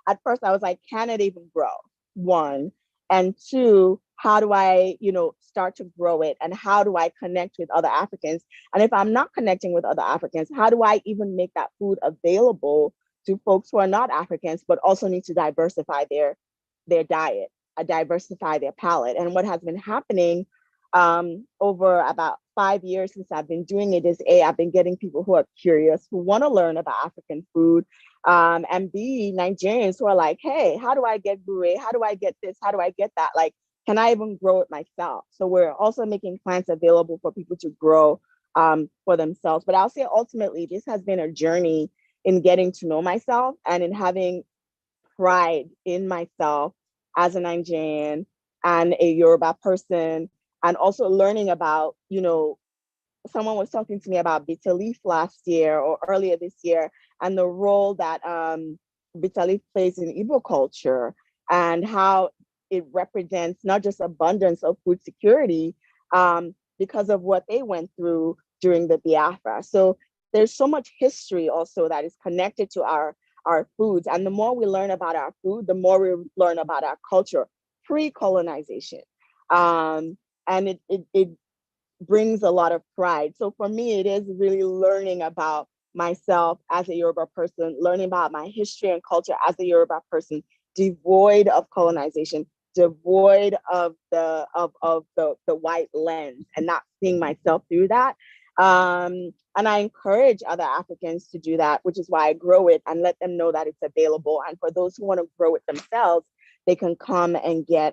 At first, I was like, can it even grow? One. And two, how do I, you know, start to grow it? And how do I connect with other Africans? And if I'm not connecting with other Africans, how do I even make that food available to folks who are not Africans, but also need to diversify their diet, diversify their palate? And what has been happening over about 5 years since I've been doing it is A, I've been getting people who are curious, who want to learn about African food, and B, Nigerians who are like, hey, how do I get bure? How do I get this? How do I get that? Like, can I even grow it myself? So we're also making plants available for people to grow for themselves. But I'll say ultimately, this has been a journey in getting to know myself and in having pride in myself as a Nigerian and a Yoruba person, and also learning about, you know, someone was talking to me about bitter leaf last year or earlier this year, and the role that bitter leaf plays in Igbo culture and how it represents not just abundance of food security because of what they went through during the Biafra. So there's so much history also that is connected to our foods. And the more we learn about our food, the more we learn about our culture pre-colonization. And it brings a lot of pride. So for me, it is really learning about myself as a Yoruba person, learning about my history and culture as a Yoruba person, devoid of colonization, devoid of the white lens, and not seeing myself through that. And I encourage other Africans to do that, which is why I grow it and let them know that it's available. And for those who want to grow it themselves, they can come and get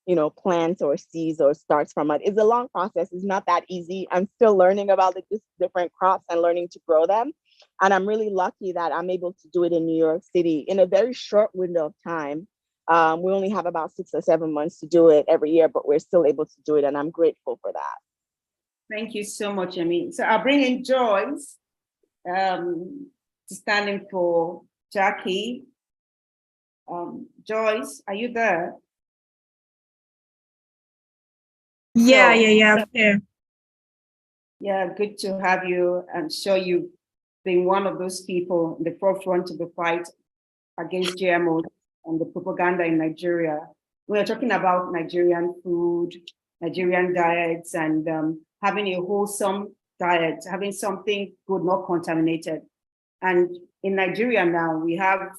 you know, plants or seeds or starts from it. It's a long process. It's not that easy. I'm still learning about the different crops and learning to grow them. And I'm really lucky that I'm able to do it in New York City in a very short window of time. We only have about 6 or 7 months to do it every year, but we're still able to do it. And I'm grateful for that. Thank you so much, Amy. So I'll bring in Joyce, standing for Jackie. Joyce, are you there? Yeah. Yeah, good to have you. I'm sure you've been one of those people in the forefront of the fight against GMOs and the propaganda in Nigeria. We are talking about Nigerian food, Nigerian diets, and having a wholesome diet, having something good, not contaminated. And in Nigeria now, we have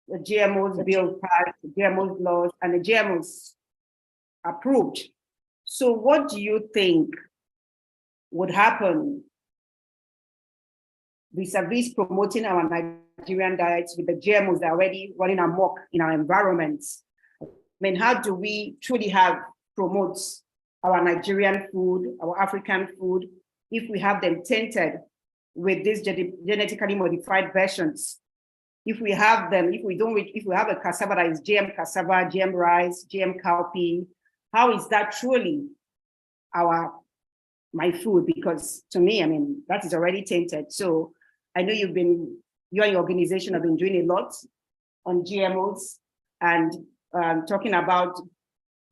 the GMOs bill passed, the GMOs laws, and the GMOs approved. So what do you think would happen vis-a-vis promoting our Nigerian diets with the GMOs that are already running amok in our environments? I mean, how do we truly promote our Nigerian food, our African food, if we have them tainted with these genetically modified versions? If we have them, if we have a cassava that is GM cassava, GM rice, GM cowpea, how is that truly our my food, because to me, I mean, that is already tainted. So I know you and your organization have been doing a lot on GMOs and talking about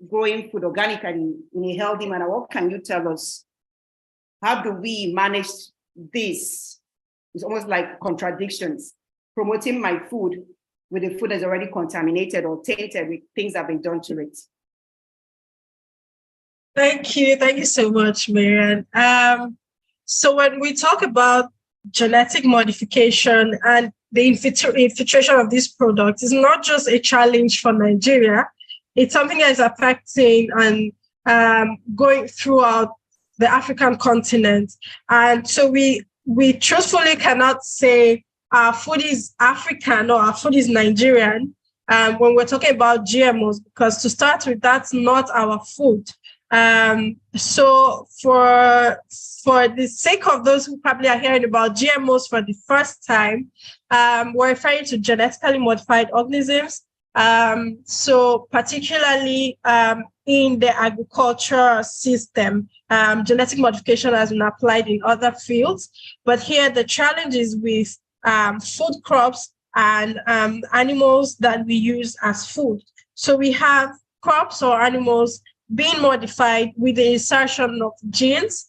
growing food organically in a healthy manner. What can you tell us? How do we manage this? It's almost like contradictions, promoting my food with the food that's already contaminated or tainted with things that have been done to it. Thank you so much, Mariann. So when we talk about genetic modification and the infiltration of these products, it's not just a challenge for Nigeria. It's something that is affecting and going throughout the African continent. And so we truthfully cannot say our food is African or our food is Nigerian when we're talking about GMOs, because to start with, that's not our food. So for the sake of those who probably are hearing about GMOs for the first time, we're referring to genetically modified organisms. So particularly in the agriculture system, genetic modification has been applied in other fields, but here the challenge is with food crops and animals that we use as food. So we have crops or animals being modified with the insertion of genes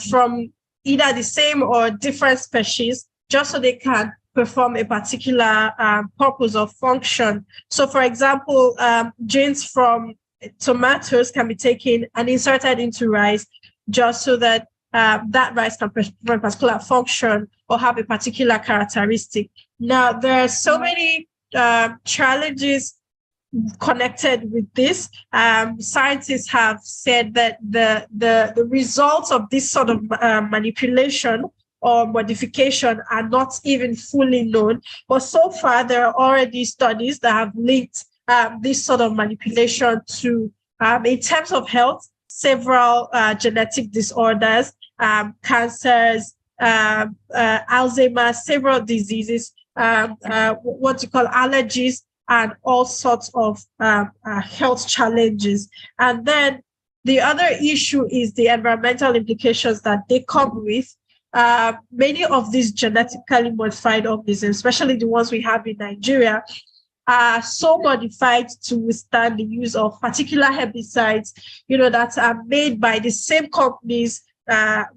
from either the same or different species, just so they can perform a particular purpose or function. So for example, genes from tomatoes can be taken and inserted into rice, just so that that rice can perform a particular function or have a particular characteristic. Now, there are so many challenges connected with this. Scientists have said that the results of this sort of manipulation or modification are not even fully known. But so far, there are already studies that have linked this sort of manipulation to, in terms of health, several genetic disorders, cancers, Alzheimer's, several diseases, what you call allergies, and all sorts of health challenges. And then the other issue is the environmental implications that they come with. Many of these genetically modified organisms, especially the ones we have in Nigeria, are so modified to withstand the use of particular herbicides, that are made by the same companies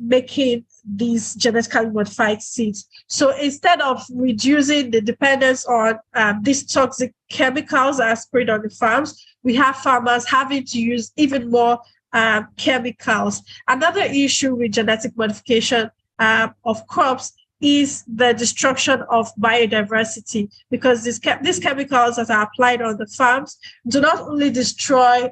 making these genetically modified seeds. So instead of reducing the dependence on these toxic chemicals that are sprayed on the farms, we have farmers having to use even more chemicals. Another issue with genetic modification of crops is the destruction of biodiversity, because these chemicals that are applied on the farms do not only destroy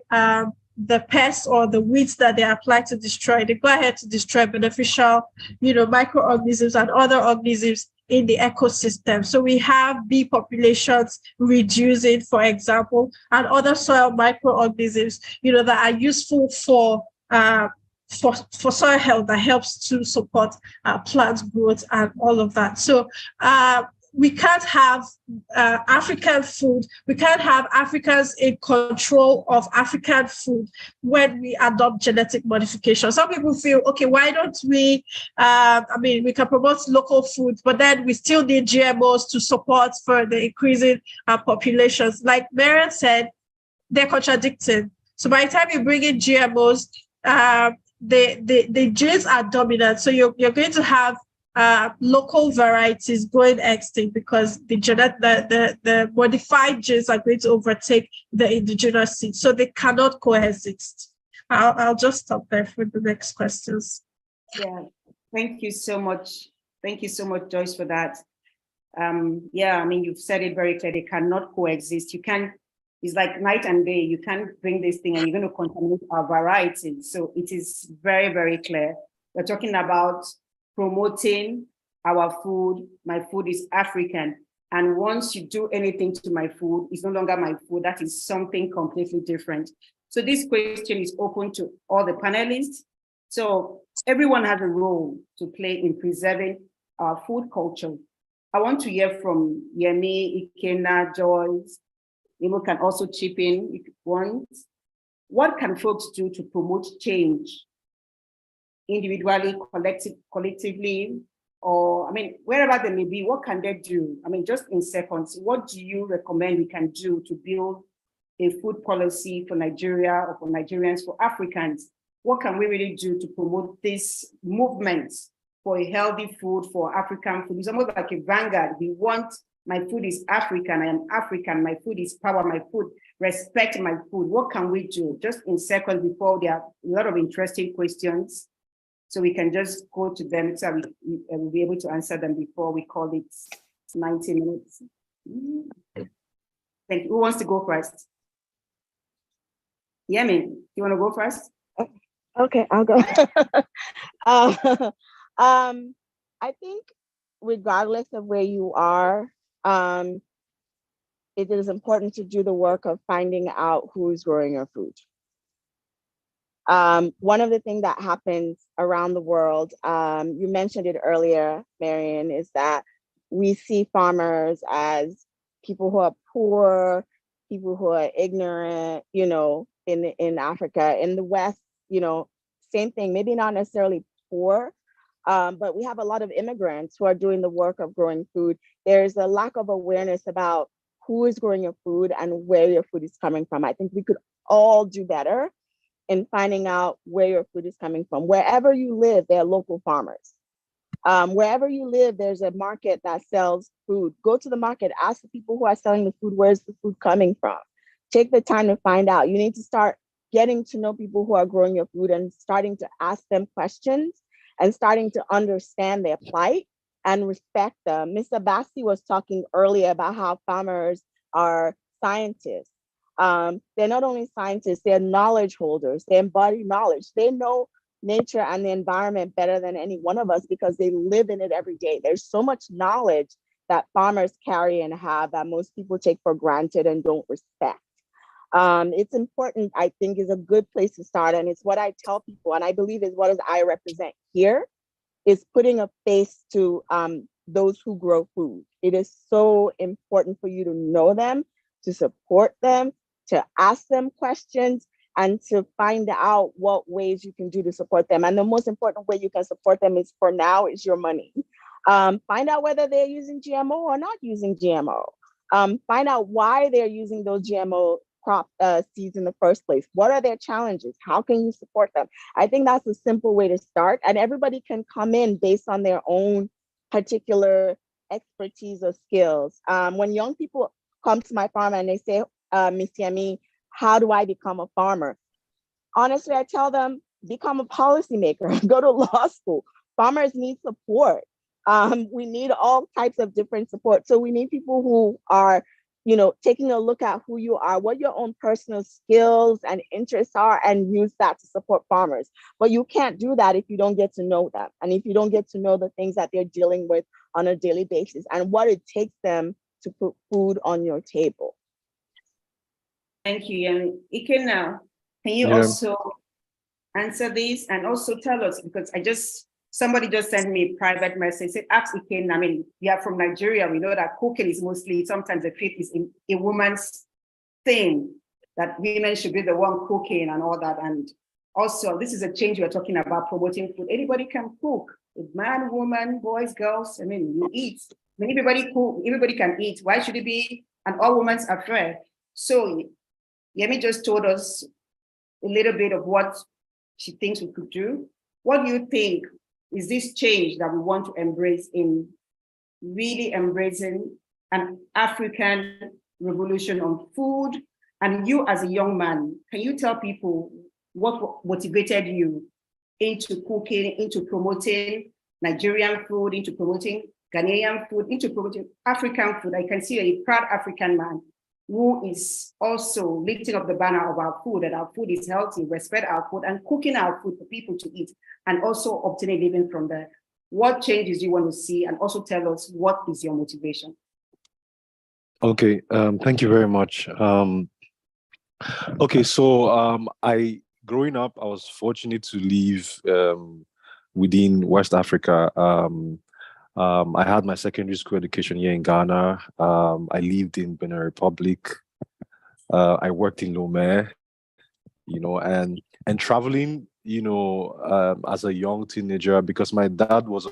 the pests or the weeds that they apply to destroy, they go ahead to destroy beneficial, microorganisms and other organisms in the ecosystem. So we have bee populations reducing, for example, and other soil microorganisms, that are useful for soil health, that helps to support plant growth and all of that. So we can't have African food. We can't have Africans in control of African food when we adopt genetic modification. Some people feel, okay, why don't we, we can promote local food, but then we still need GMOs to support for the increasing populations. Like Mariann said, they're contradicting. So by the time you bring in GMOs, the genes are dominant. So you're going to have local varieties going extinct because the modified genes are going to overtake the indigenous seeds. So they cannot coexist. I'll just stop there for the next questions. Yeah, thank you so much. Thank you so much, Joyce, for that. You've said it very clearly. They cannot coexist. You can't. It's like night and day. You can't bring this thing and you're going to contaminate our varieties. So it is very, very clear. We're talking about promoting our food. My food is African. And once you do anything to my food, it's no longer my food. That is something completely different. So this question is open to all the panelists. So everyone has a role to play in preserving our food culture. I want to hear from Yemi, Ikenna, Joyce. Nimmo can also chip in if you want. What can folks do to promote change individually, collectively, or I mean, wherever they may be, what can they do? I mean, just in seconds, what do you recommend we can do to build a food policy for Nigeria or for Nigerians, for Africans? What can we really do to promote this movement for a healthy food, for African food? It's almost like a vanguard. We want, my food is African, I am African, my food is power, my food, respect my food. What can we do? Just in seconds, before there are a lot of interesting questions, so we can just go to them, so we'll be able to answer them before we call it 90 minutes. Thank you. Who wants to go first? Yemin, you want to go first? Okay, I'll go. I think regardless of where you are, it is important to do the work of finding out who's growing your food. One of the things that happens around the world, you mentioned it earlier, Mariann, is that we see farmers as people who are poor, people who are ignorant, you know, in Africa. In the West, you know, same thing, maybe not necessarily poor, but we have a lot of immigrants who are doing the work of growing food. There's a lack of awareness about who is growing your food and where your food is coming from. I think we could all do better in finding out where your food is coming from. Wherever you live, there are local farmers. Wherever you live, there's a market that sells food. Go to the market, ask the people who are selling the food, where's the food coming from? Take the time to find out. You need to start getting to know people who are growing your food and starting to ask them questions and starting to understand their plight and respect them. Mr. Bassey was talking earlier about how farmers are scientists. They're not only scientists, they're knowledge holders. They embody knowledge. They know nature and the environment better than any one of us because they live in it every day. There's so much knowledge that farmers carry and have that most people take for granted and don't respect. It's important, I think, is a good place to start. And it's what I tell people, and I believe is what I represent here, is putting a face to those who grow food. It is so important for you to know them, to support them, to ask them questions, and to find out what ways you can do to support them. And the most important way you can support them is, for now, is your money. Find out whether they're using GMO or not using GMO. Find out why they're using those GMO crop seeds in the first place. What are their challenges? How can you support them? I think that's a simple way to start, and everybody can come in based on their own particular expertise or skills. When young people come to my farm and they say, Miss Yemi, how do I become a farmer? Honestly, I tell them, become a policymaker, go to law school. Farmers need support. We need all types of different support. So we need people who are, you know, taking a look at who you are, what your own personal skills and interests are, and use that to support farmers. But you can't do that if you don't get to know them, and if you don't get to know the things that they're dealing with on a daily basis and what it takes them to put food on your table. Thank you, Yemi. Ikenna, can you also answer this and also tell us, because somebody just sent me a private message, said, ask Ikenna. I mean, we are from Nigeria. We know that cooking is mostly, sometimes the food is a woman's thing, that women should be the one cooking and all that. And also, this is a change we're talking about, promoting food. Anybody can cook. Man, woman, boys, girls, I mean, you eat. I mean, everybody can eat. Why should it be an all women's affair? So Yemi just told us a little bit of what she thinks we could do. What do you think is this change that we want to embrace in really embracing an African revolution on food? And you as a young man, can you tell people what motivated you into cooking, into promoting Nigerian food, into promoting Ghanaian food, into promoting African food? I can see a proud African man who is also lifting up the banner of our food, that our food is healthy, respect our food, and cooking our food for people to eat, and also obtaining living from there. What changes do you want to see? And also tell us, what is your motivation? Okay, thank you very much. Okay, so growing up, I was fortunate to live within West Africa. I had my secondary school education here in Ghana. I lived in Benin Republic. I worked in Lomé, you know, and traveling, as a young teenager, because my dad was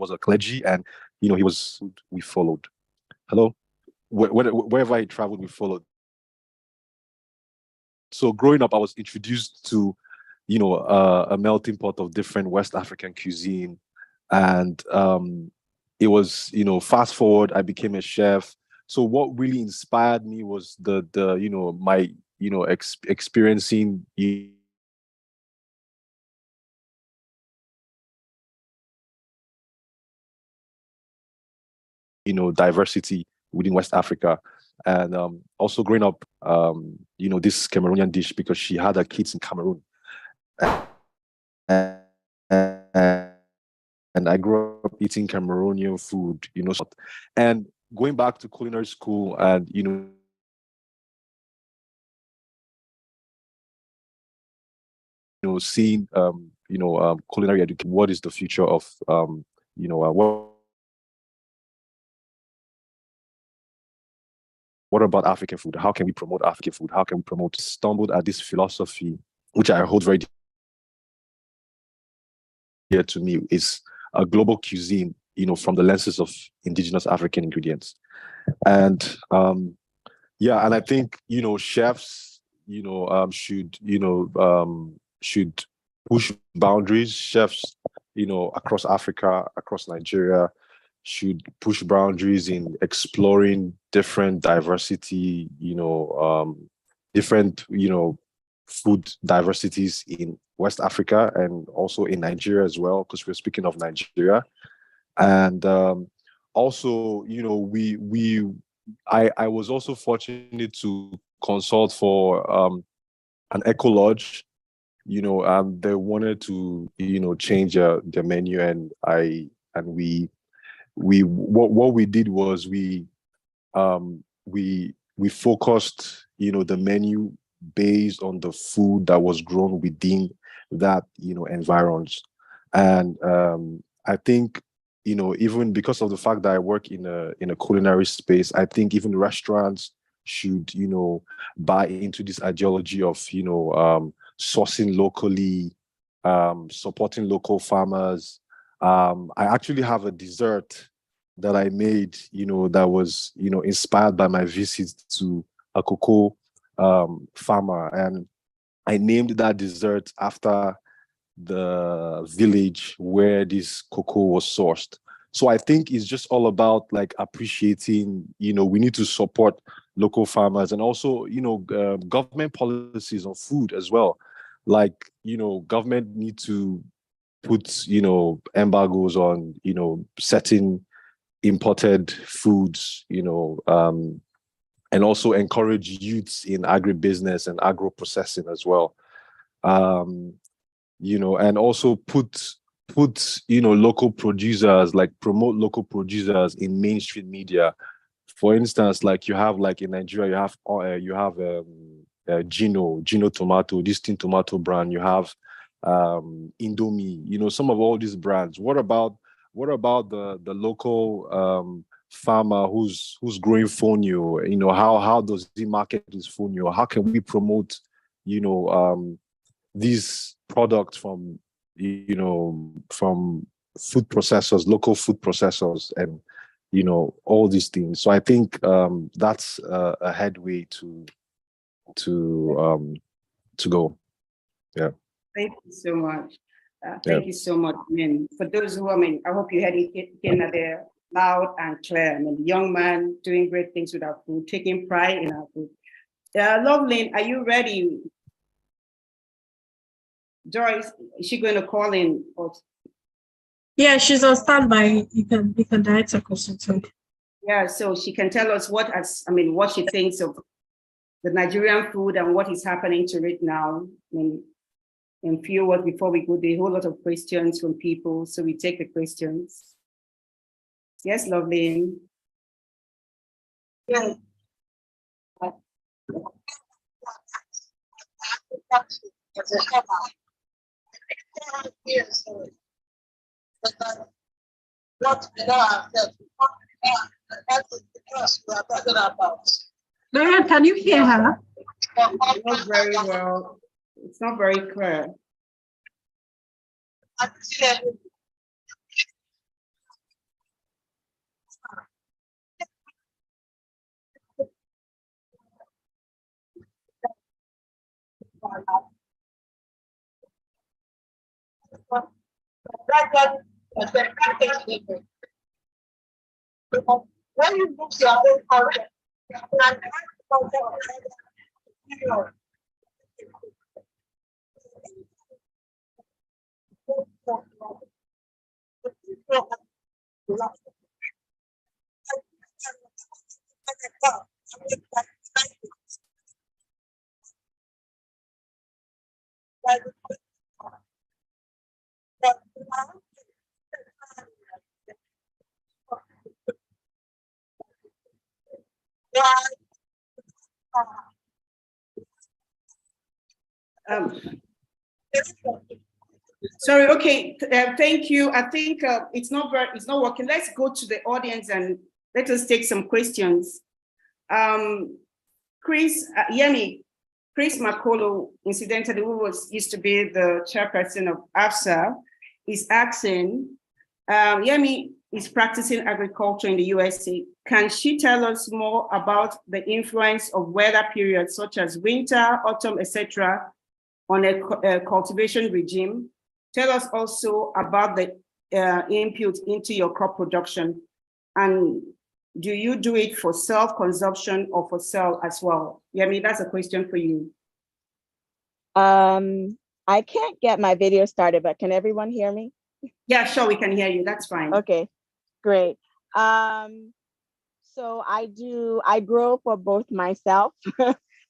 a clergy, and we followed. Hello, wherever I traveled, we followed. So growing up, I was introduced to, a melting pot of different West African cuisine, and it was, fast forward, I became a chef. So what really inspired me was my experiencing diversity within West Africa. And also growing up, this Cameroonian dish, because she had her kids in Cameroon. And I grew up eating Cameroonian food, and going back to culinary school and, seeing, culinary education, what is the future of, what about African food? How can we promote African food? How can we promote? Stumbled at this philosophy, which I hold very dear to me, is a global cuisine, from the lenses of indigenous African ingredients. And and I think, chefs, should push boundaries. Chefs, across Africa, across Nigeria, should push boundaries in exploring different diversity, different, food diversities in West Africa and also in Nigeria as well, because we're speaking of Nigeria. And also, I was also fortunate to consult for an eco lodge. They wanted to, change their menu, and what we did was we focused, the menu based on the food that was grown within that, environs. And I think, even because of the fact that I work in a culinary space, I think even restaurants should, buy into this ideology of, sourcing locally, supporting local farmers. I actually have a dessert that I made, that was, inspired by my visit to a cocoa farmer, and I named that dessert after the village where this cocoa was sourced. So I think it's just all about like appreciating, we need to support local farmers, and also, government policies on food as well. Like, government need to put, embargoes on, certain imported foods, and also encourage youths in agribusiness and agro processing as well. And also put local producers, like promote local producers in mainstream media. For instance, like you have, like in Nigeria, you have Gino Tomato, this Tin Tomato brand. You have Indomie. Some of all these brands. What about the local farmer who's growing fonio? How does he market his fonio? How can we promote these products from food processors, local food processors, and all these things. So I think that's a headway to go. Yeah. Thank you so much. Thank you so much. For those who, I hope you heard Ikenna there loud and clear. The young man doing great things with our food, taking pride in our food. Loveline, are you ready? Joyce, is she going to call in? Yeah, she's on standby. You can direct her question to her. Yeah, so she can tell us what she thinks of the Nigerian food and what is happening to it now. In few words, before we go, there are a whole lot of questions from people, so we take the questions. Yes, Loveline. Yeah. Mariann, can you hear her? Not very well. It's not very clear. When you book your own house, Sorry, okay, thank you. I think it's not working. Let's go to the audience and let us take some questions. Chris, Yemi, Chris Makolo, incidentally, who used to be the chairperson of AFSA, is asking, Yemi is practicing agriculture in the USA. Can she tell us more about the influence of weather periods such as winter, autumn, etc., on a cultivation regime? Tell us also about the input into your crop production. And do you do it for self-consumption or for sale as well? Yemi, that's a question for you. I can't get my video started, but can everyone hear me? Yeah, sure, we can hear you. That's fine. Okay, great. So I grow for both myself,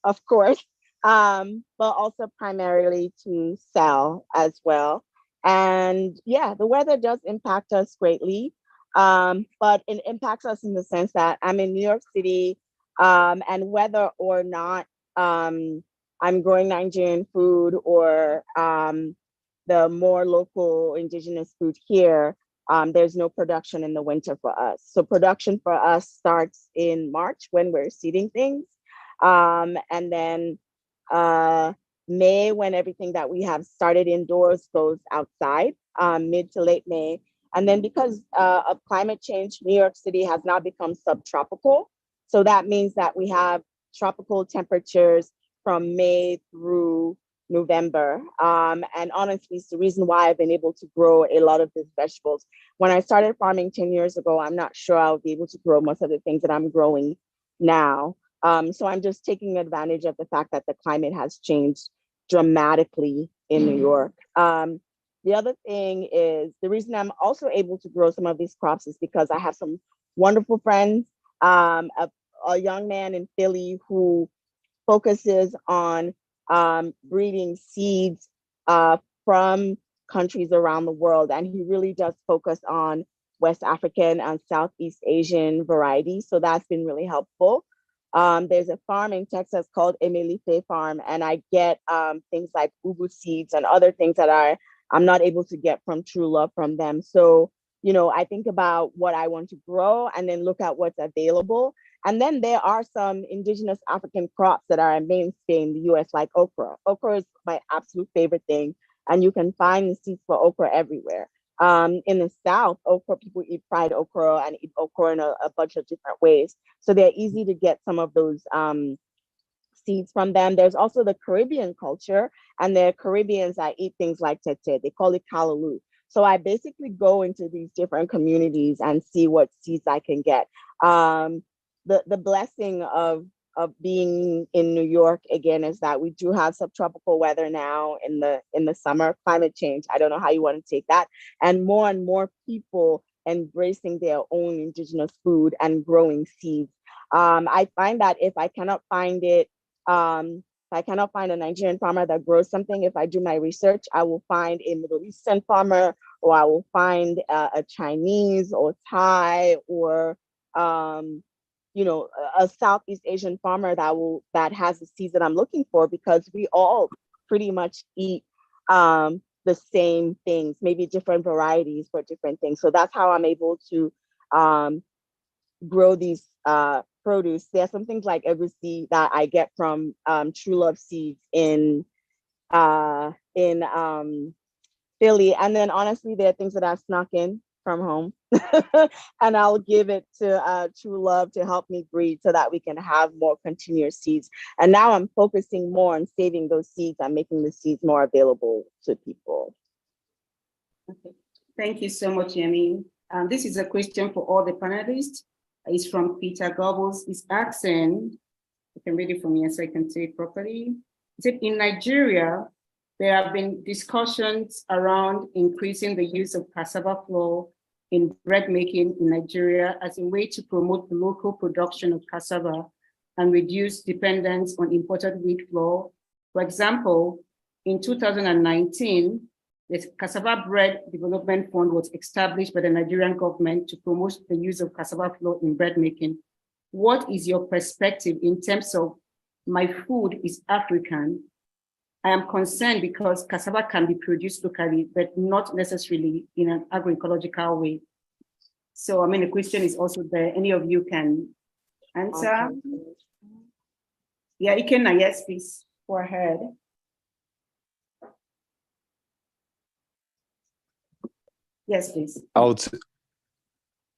of course, but also primarily to sell as well. And yeah, the weather does impact us greatly, but it impacts us in the sense that I'm in New York City, and whether or not I'm growing Nigerian food or the more local indigenous food here, there's no production in the winter for us. So production for us starts in March when we're seeding things. And then May, when everything that we have started indoors goes outside, mid to late May. And then because of climate change, New York City has now become subtropical. So that means that we have tropical temperatures from May through November. And honestly, it's the reason why I've been able to grow a lot of these vegetables. When I started farming 10 years ago, I'm not sure I would be able to grow most of the things that I'm growing now. So I'm just taking advantage of the fact that the climate has changed dramatically in New York. The other thing is the reason I'm also able to grow some of these crops is because I have some wonderful friends, a young man in Philly who focuses on breeding seeds from countries around the world. And he really does focus on West African and Southeast Asian varieties. So that's been really helpful. There's a farm in Texas called Emelife Farm, and I get things like ugu seeds and other things that I'm not able to get from True Love from them. So, you know, I think about what I want to grow and then look at what's available. And then there are some indigenous African crops that are a mainstay in the US, like okra. Okra is my absolute favorite thing. And you can find the seeds for okra everywhere. In the South, okra, people eat fried okra and eat okra in a bunch of different ways. So they're easy to get some of those seeds from them. There's also the Caribbean culture, and the Caribbeans that eat things like tete. They call it callaloo. So I basically go into these different communities and see what seeds I can get. The blessing of being in New York again is that we do have subtropical weather now in the summer. Climate change, I don't know how you want to take that, and more people embracing their own indigenous food and growing seeds. I find that if I cannot find it, if I cannot find a Nigerian farmer that grows something, if I do my research, I will find a Middle Eastern farmer, or I will find a Chinese or Thai or you know, a Southeast Asian farmer that has the seeds that I'm looking for, because we all pretty much eat the same things, maybe different varieties for different things. So that's how I'm able to grow these produce. There are some things like egusi that I get from True Love Seeds in Philly. And then honestly, there are things that I've snuck in from home and I'll give it to True Love to help me breed so that we can have more continuous seeds. And now I'm focusing more on saving those seeds and making the seeds more available to people. Okay. Thank you so much, Yemi. This is a question for all the panelists. It's from Peter Goebbels. He's asking, you can read it from here so I can say it properly. He said, in Nigeria, there have been discussions around increasing the use of cassava flour in bread making in Nigeria as a way to promote the local production of cassava and reduce dependence on imported wheat flour. For example, in 2019, the Cassava Bread Development Fund was established by the Nigerian government to promote the use of cassava flour in bread making. What is your perspective in terms of my food is African? I am concerned because cassava can be produced locally, but not necessarily in an agroecological way. So, I mean, the question is also there. Any of you can answer? Yeah, Ikenna, yes, please, go ahead. Yes, please.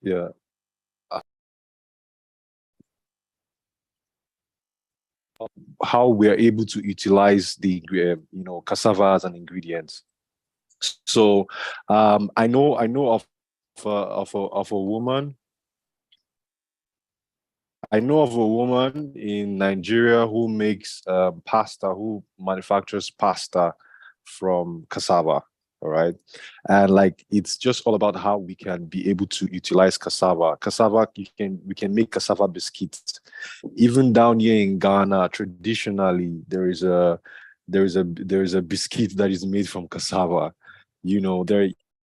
Yeah. How we are able to utilize the cassava as an ingredient. So I know of a woman. I know of a woman in Nigeria who makes pasta, who manufactures pasta from cassava. All right. And like, it's just all about how we can be able to utilize cassava. Cassava, we can make cassava biscuits. Even down here in Ghana, traditionally, there is a biscuit that is made from cassava. It's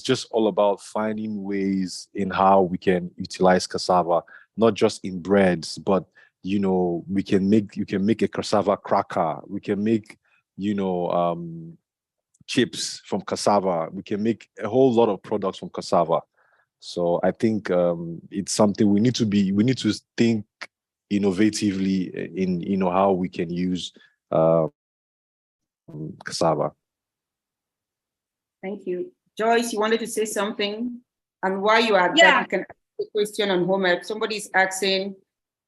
just all about finding ways in how we can utilize cassava, not just in breads, but you can make a cassava cracker. We can make, chips from cassava. We can make a whole lot of products from cassava. So I think it's something we need to think innovatively in how we can use cassava. Thank you. Joyce, you wanted to say something? And while you are there, you can ask a question on HOMEP. Somebody's asking,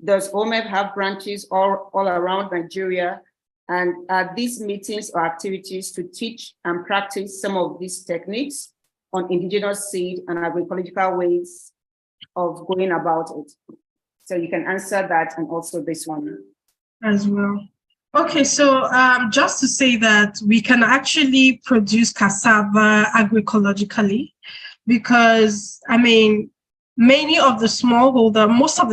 does HOMEP have branches all around Nigeria? And are these meetings or activities to teach and practice some of these techniques on indigenous seed and agroecological ways of going about it? So you can answer that and also this one. As well. Okay, so just to say that we can actually produce cassava agroecologically because, I mean, most of the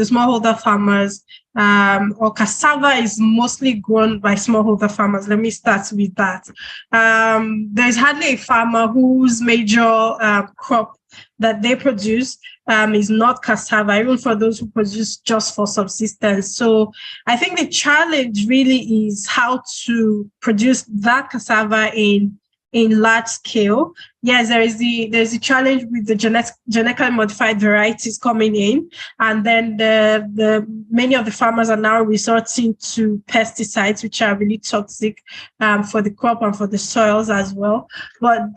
smallholder farmers, or cassava is mostly grown by smallholder farmers. Let me start with that. There's hardly a farmer whose major crop that they produce is not cassava, even for those who produce just for subsistence. So I think the challenge really is how to produce that cassava in large scale. Yes, there's the challenge with the genetically modified varieties coming in, and then the many of the farmers are now resorting to pesticides, which are really toxic for the crop and for the soils as well. But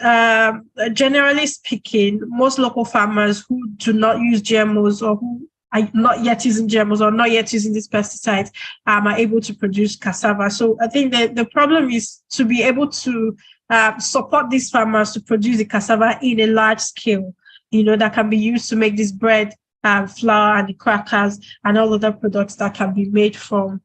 generally speaking, most local farmers who do not use GMOs or who are not yet using GMOs or not yet using these pesticides are able to produce cassava. So I think the problem is to be able to support these farmers to produce the cassava in a large scale, that can be used to make this bread, flour, and the crackers, and all other products that can be made from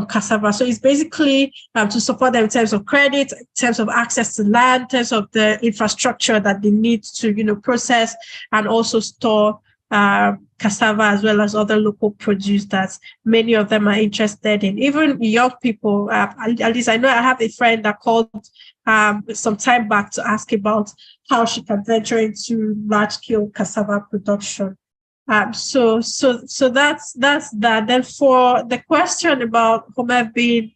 cassava. So it's basically to support them in terms of credit, in terms of access to land, in terms of the infrastructure that they need to, process and also store cassava, as well as other local produce that many of them are interested in. Even young people, at least I know I have a friend that called some time back to ask about how she can venture into large-scale cassava production. So that's that. Then for the question about HOMEP being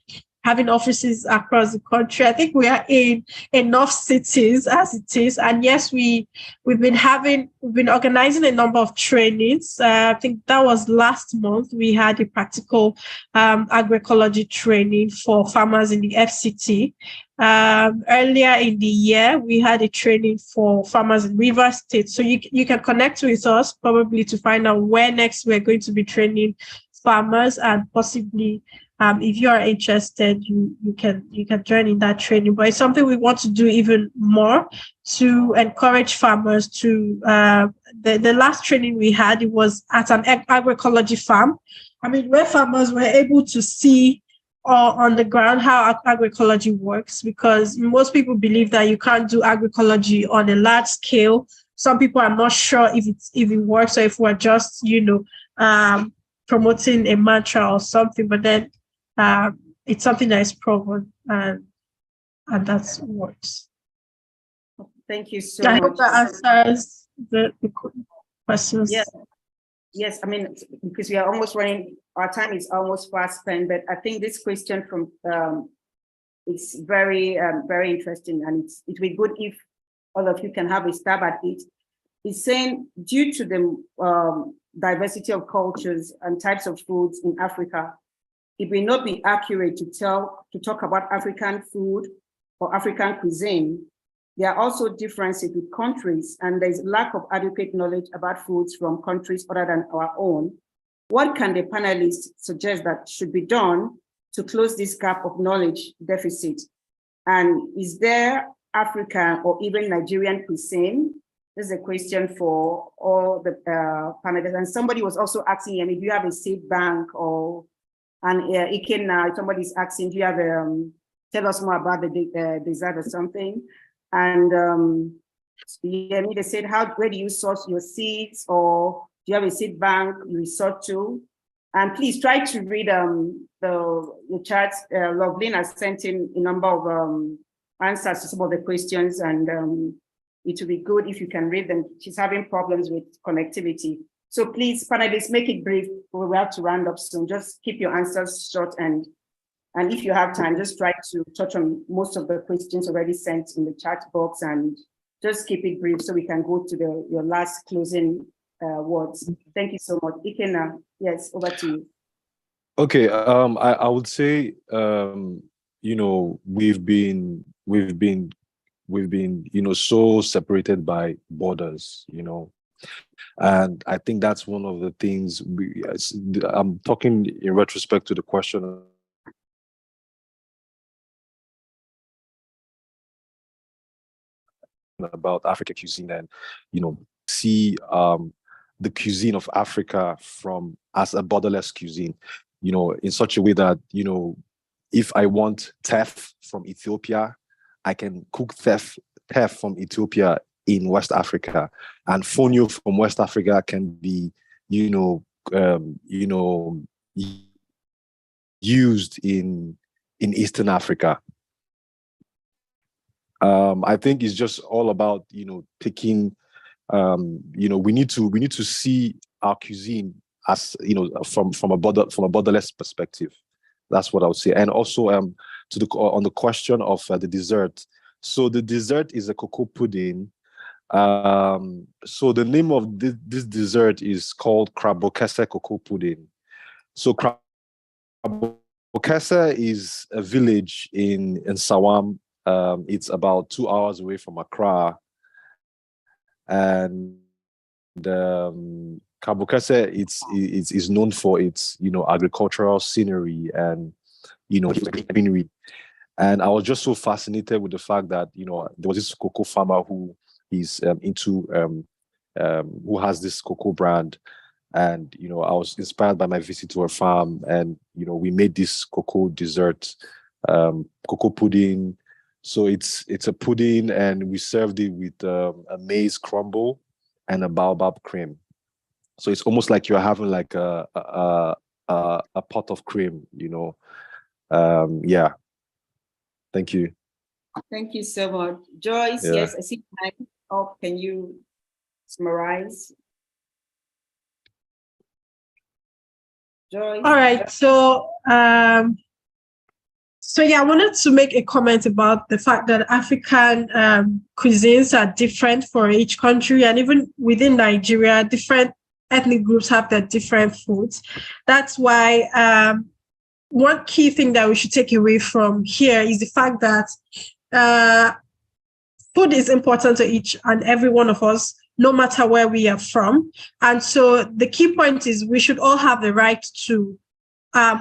having offices across the country. I think we are in enough cities as it is. And yes, we've been organizing a number of trainings. I think that was last month. We had a practical agroecology training for farmers in the FCT. Earlier in the year, we had a training for farmers in Rivers State. So you can connect with us probably to find out where next we're going to be training farmers, and possibly if you are interested, you can join in that training. But it's something we want to do even more to encourage farmers to. The last training we had, it was at an agroecology farm. I mean, where farmers were able to see on the ground how agroecology works, because most people believe that you can't do agroecology on a large scale. Some people are not sure if it works, or if we're just promoting a mantra or something. But then it's something that is proven, and that works. Thank you so much. I hope that answers the questions. Yes, I mean, because we are almost running, our time is almost fast spent, but I think this question from is very, very interesting, and it would be good if all of you can have a stab at it. It's saying, due to the diversity of cultures and types of foods in Africa, it may not be accurate to talk about African food or African cuisine. There are also differences with countries, and there's lack of adequate knowledge about foods from countries other than our own. What can the panelists suggest that should be done to close this gap of knowledge deficit? And is there African or even Nigerian cuisine? This is a question for all the panelists. And somebody was also asking, I mean, do you have a seed bank? And Ikenna, somebody's asking, do you have tell us more about the dessert or something? And they said, where do you source your seeds, or do you have a seed bank you resort to? And please try to read the charts. Loveline has sent in a number of answers to some of the questions, and it will be good if you can read them. She's having problems with connectivity. So please, panelists, make it brief. We have to round up soon. Just keep your answers short, and if you have time, just try to touch on most of the questions already sent in the chat box, and just keep it brief so we can go to your last closing words. Thank you so much. Ikenna, yes, over to you. Okay, I would say, we've been, so separated by borders, and I think that's one of the things I'm talking in retrospect to the question about African cuisine, and see the cuisine of Africa as a borderless cuisine, in such a way that if I want teff from Ethiopia, I can cook teff from Ethiopia in West Africa, and fonio from West Africa can be used in Eastern Africa. I think it's just all about taking we need to see our cuisine as from a borderless perspective. That's what I would say. And also on the question of the dessert. So the dessert is a cocoa pudding. So the name of this dessert is called Krabokese cocoa pudding. So Krabokese is a village in Sawam. It's about 2 hours away from Accra, and Krabokese is known for its agricultural scenery and greenery. And I was just so fascinated with the fact that there was this cocoa farmer who is who has this cocoa brand, and I was inspired by my visit to her farm, and we made this cocoa dessert, cocoa pudding. So it's a pudding, and we served it with a maize crumble and a baobab cream. So it's almost like you're having like a pot of cream, yeah. Thank you. Thank you so much. Joyce, yeah. Yes, I see time up. Can you summarize? Joyce? All right, so So yeah, I wanted to make a comment about the fact that African cuisines are different for each country, and even within Nigeria, different ethnic groups have their different foods. That's why one key thing that we should take away from here is the fact that food is important to each and every one of us, no matter where we are from. And so the key point is we should all have the right to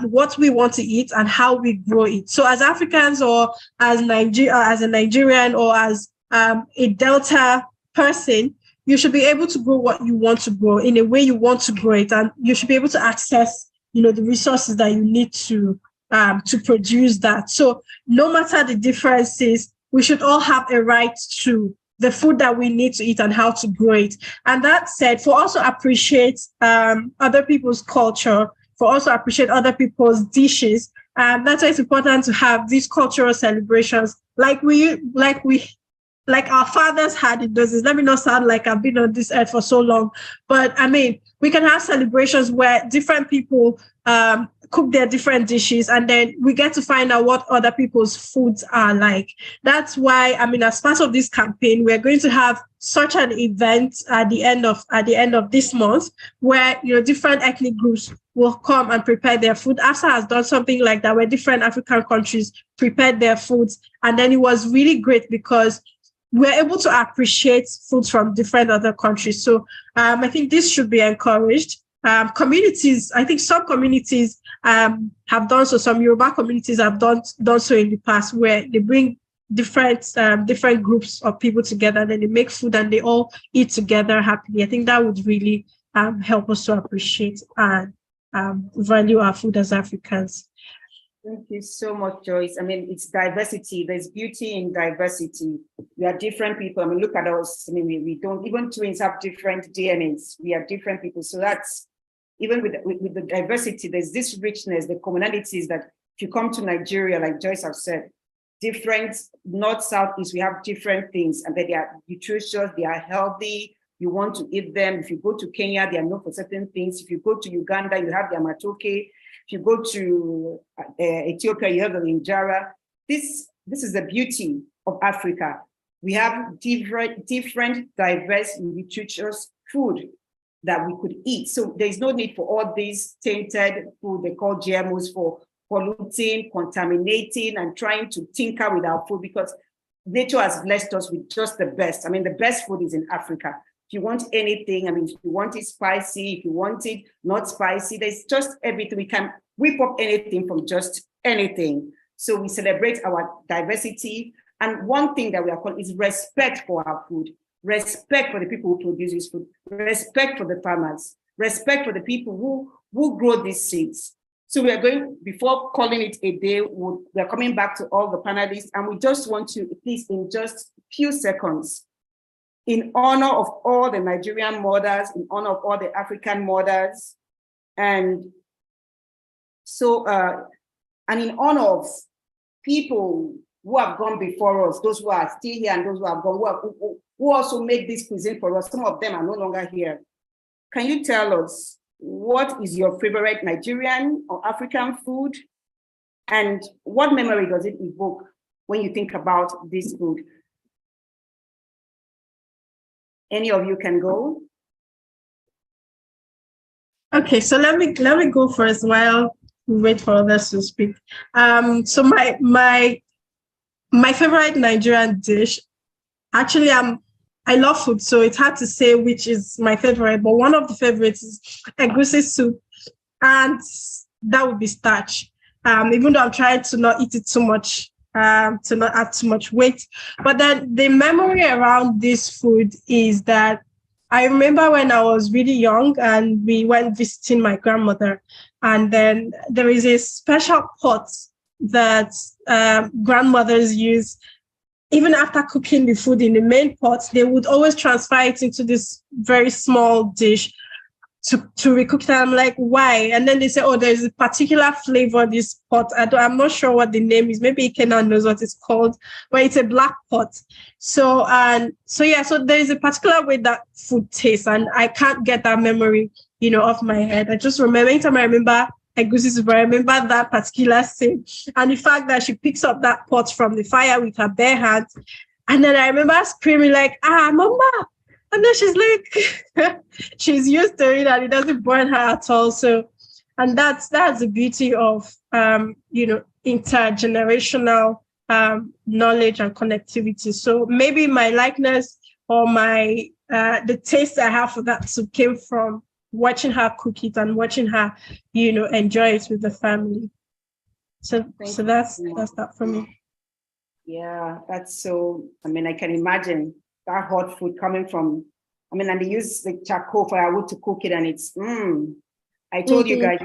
what we want to eat and how we grow it. So as Africans, or as a Nigerian, or as a Delta person, you should be able to grow what you want to grow in a way you want to grow it, and you should be able to access, the resources that you need to produce that. So no matter the differences, we should all have a right to the food that we need to eat and how to grow it. And that said, for us to appreciate other people's culture, for us to appreciate other people's dishes, that's why it's important to have these cultural celebrations like our fathers had in those days. Let me not sound like I've been on this earth for so long, but I mean, we can have celebrations where different people cook their different dishes, and then we get to find out what other people's foods are like. That's why, as part of this campaign, we're going to have such an event at the end of this month, where different ethnic groups will come and prepare their food. AFSA has done something like that, where different African countries prepared their foods, and then it was really great because we're able to appreciate foods from different other countries. So I think this should be encouraged. Communities, I think some communities have done so. Some Yoruba communities have done so in the past, where they bring different groups of people together, and then they make food and they all eat together happily. I think that would really help us to appreciate and value our food as Africans. Thank you so much, Joyce. It's diversity. There's beauty in diversity. We are different people. Look at us. We don't, even twins have different DNAs. We are different people. So that's, even with the diversity, there's this richness, the commonalities that if you come to Nigeria, like Joyce have said, different, north, south, east, we have different things, and they are nutritious, they are healthy, you want to eat them. If you go to Kenya, they are known for certain things. If you go to Uganda, you have the matoke. If you go to Ethiopia, you have the injera. This is the beauty of Africa. We have different, diverse, nutritious food that we could eat. So there's no need for all these tainted food they call GMOs for polluting, contaminating, and trying to tinker with our food, because nature has blessed us with just the best. The best food is in Africa. If you want anything, if you want it spicy, if you want it not spicy, there's just everything. We can whip up anything from just anything. So we celebrate our diversity. And one thing that we are calling is respect for our food, respect for the people who produce this food, respect for the farmers, respect for the people who grow these seeds. So we are going, before calling it a day, we are coming back to all the panelists, and we just want to, at least in just a few seconds, in honor of all the Nigerian mothers, in honor of all the African mothers, and so, and in honor of people who have gone before us, those who are still here and those who have gone, who also made this cuisine for us. Some of them are no longer here. Can you tell us, what is your favorite Nigerian or African food? And what memory does it evoke when you think about this food? Any of you can go. Okay, so let me go first while we wait for others to speak. So my favorite Nigerian dish, actually, I love food, so it's hard to say which is my favorite, but one of the favorites is egusi soup, and that would be starch. Even though I'm trying to not eat it too much, to not add too much weight. But then the memory around this food is that I remember when I was really young and we went visiting my grandmother, and then there is a special pot that grandmothers use. Even after cooking the food in the main pot, they would always transfer it into this very small dish to recook it. I'm like, why? And then they say, oh, there's a particular flavor this pot. I'm not sure what the name is. Maybe Ikenna knows what it's called, but it's a black pot. So there is a particular way that food tastes, and I can't get that memory, off my head. I just remember, anytime I remember egusi soup. I remember that particular scene. And the fact that she picks up that pot from the fire with her bare hands. And then I remember screaming like, Mama. And then she's like, she's used to it and it doesn't burn her at all. So, and that's the beauty of, intergenerational knowledge and connectivity. So maybe my likeness or my the taste I have for that soup came from watching her cook it and watching her, enjoy it with the family. So that's that for me. Yeah, that's so. I mean, I can imagine that hot food coming from. I mean, and they use the charcoal firewood to cook it, and it's. I told you guys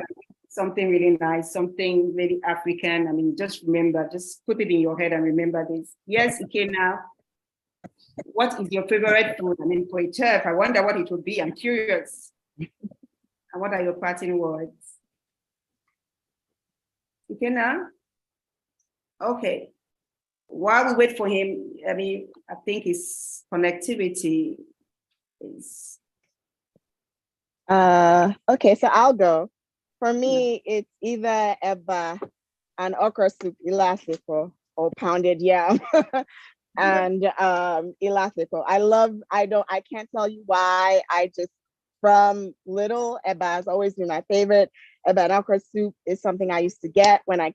something really nice, something really African. I mean, just remember, just put it in your head and remember this. Yes, Ikenna. What is your favorite food? I mean, for a chef, I wonder what it would be. I'm curious. And what are your parting words? Ikenna? Okay. While we wait for him, I mean, I think his connectivity is. Okay, so I'll go. For me, it's either eba and okra soup, elasticol, or pounded yam. And elasticol. I can't tell you why. From little, eba has always been my favorite. Eba and okra soup is something I used to get when I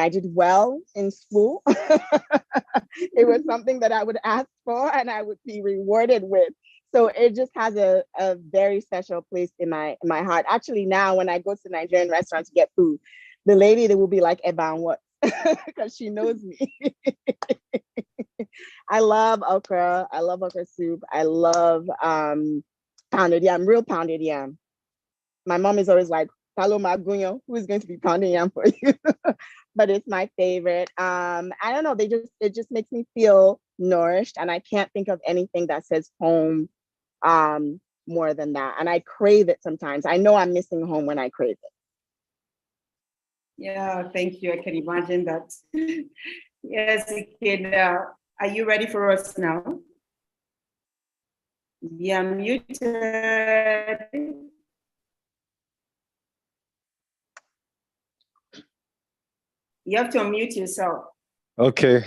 did well in school. It was something that I would ask for and I would be rewarded with. So it just has a very special place in my heart. Actually, now when I go to Nigerian restaurants to get food, the lady that will be like, Eba and what? Because she knows me. I love okra. I love okra soup. I love pounded yam, real pounded yam. My mom is always like, Paloma Gunyo, who is going to be pounding yam for you? But it's my favorite. I don't know. It just makes me feel nourished, and I can't think of anything that says home more than that. And I crave it sometimes. I know I'm missing home when I crave it. Yeah, thank you. I can imagine that. Yes, Ikenna. Are you ready for us now? Yeah, muted. You have to unmute yourself. Okay.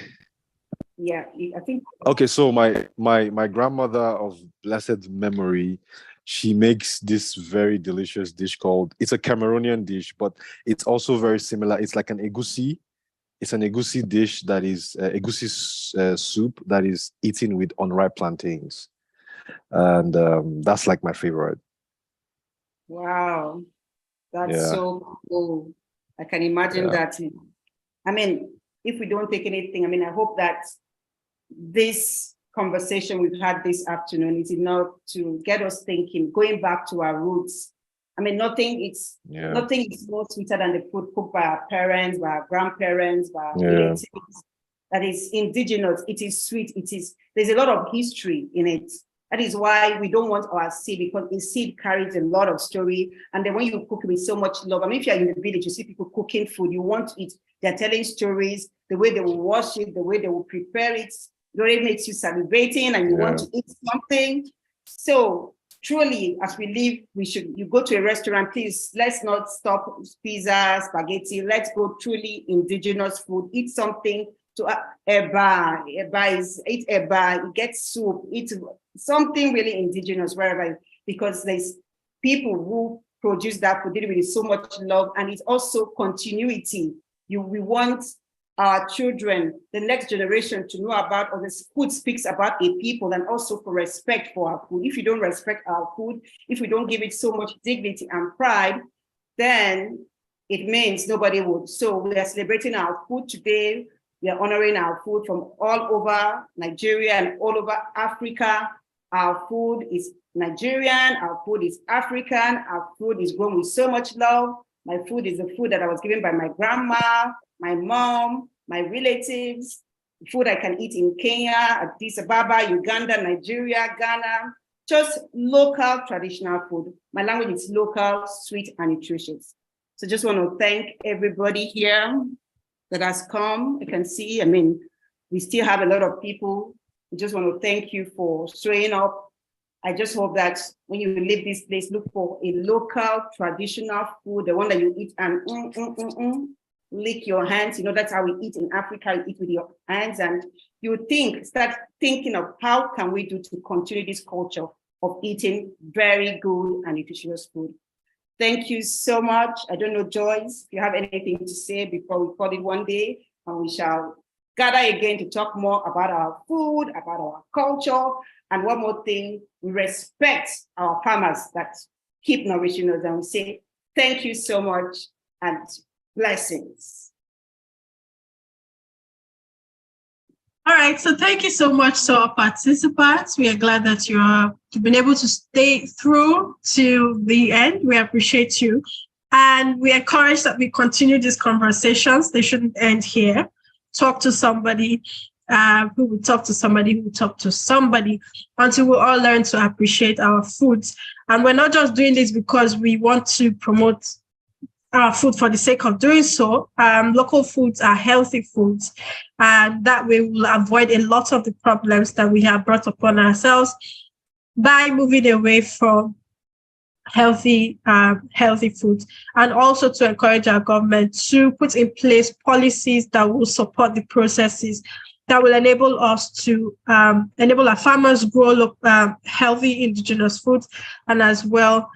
Yeah, I think. Okay, so my grandmother of blessed memory, she makes this very delicious dish called, it's a Cameroonian dish, but it's also very similar. It's like an egusi. It's an egusi dish that is egusi soup that is eaten with unripe plantains. And that's like my favorite. Wow, that's so cool. I can imagine that. I mean, if we don't take anything, I mean, I hope that this conversation we've had this afternoon is enough to get us thinking, going back to our roots. I mean, nothing is more sweeter than the food cooked by our parents, by our grandparents, by our relatives. That is indigenous. It is sweet. There's a lot of history in it. That is why we don't want our seed, because the seed carries a lot of story. And then when you cook with so much love, I mean, if you're in the village, you see people cooking food, you want to eat. They're telling stories, the way they will wash it, the way they will prepare it. It already makes you salivating and you want to eat something. So truly, as we live, you go to a restaurant, please, let's not stop pizza, spaghetti. Let's go truly indigenous food. Eat something to eba. Eat eba, get soup, eat something really indigenous wherever, because there's people who produce that food with so much love, and it's also continuity. We want our children, the next generation, to know about, or this food speaks about a people, and also for respect for our food. If you don't respect our food, if we don't give it so much dignity and pride, then it means nobody would. So we are celebrating our food today. We are honoring our food from all over Nigeria and all over Africa. Our food is Nigerian, our food is African, our food is grown with so much love. My food is the food that I was given by my grandma, my mom, my relatives, food I can eat in Kenya, Addis Ababa, Uganda, Nigeria, Ghana, just local traditional food. My language is local, sweet, and nutritious. So just want to thank everybody here that has come. I can see, I mean, we still have a lot of people. We just want to thank you for showing up I just hope that when you leave this place, look for a local traditional food, the one that you eat and lick your hands. You know, that's how we eat in Africa. You eat with your hands, and you start thinking of how can we do to continue this culture of eating very good and nutritious food. Thank you so much. I don't know, Joyce, if you have anything to say before we call it one day, and we shall gather again to talk more about our food, about our culture, and one more thing, we respect our farmers that keep nourishing us, and we say thank you so much and blessings. All right, so thank you so much to our participants. We are glad that you've been able to stay through to the end. We appreciate you. And we encourage that we continue these conversations. They shouldn't end here. Talk to somebody who will talk to somebody who will talk to somebody until we all learn to appreciate our foods. And we're not just doing this because we want to promote our food for the sake of doing so. Local foods are healthy foods, and that way we'll avoid a lot of the problems that we have brought upon ourselves by moving away from healthy foods, and also to encourage our government to put in place policies that will support the processes that will enable us to enable our farmers grow healthy indigenous foods, and as well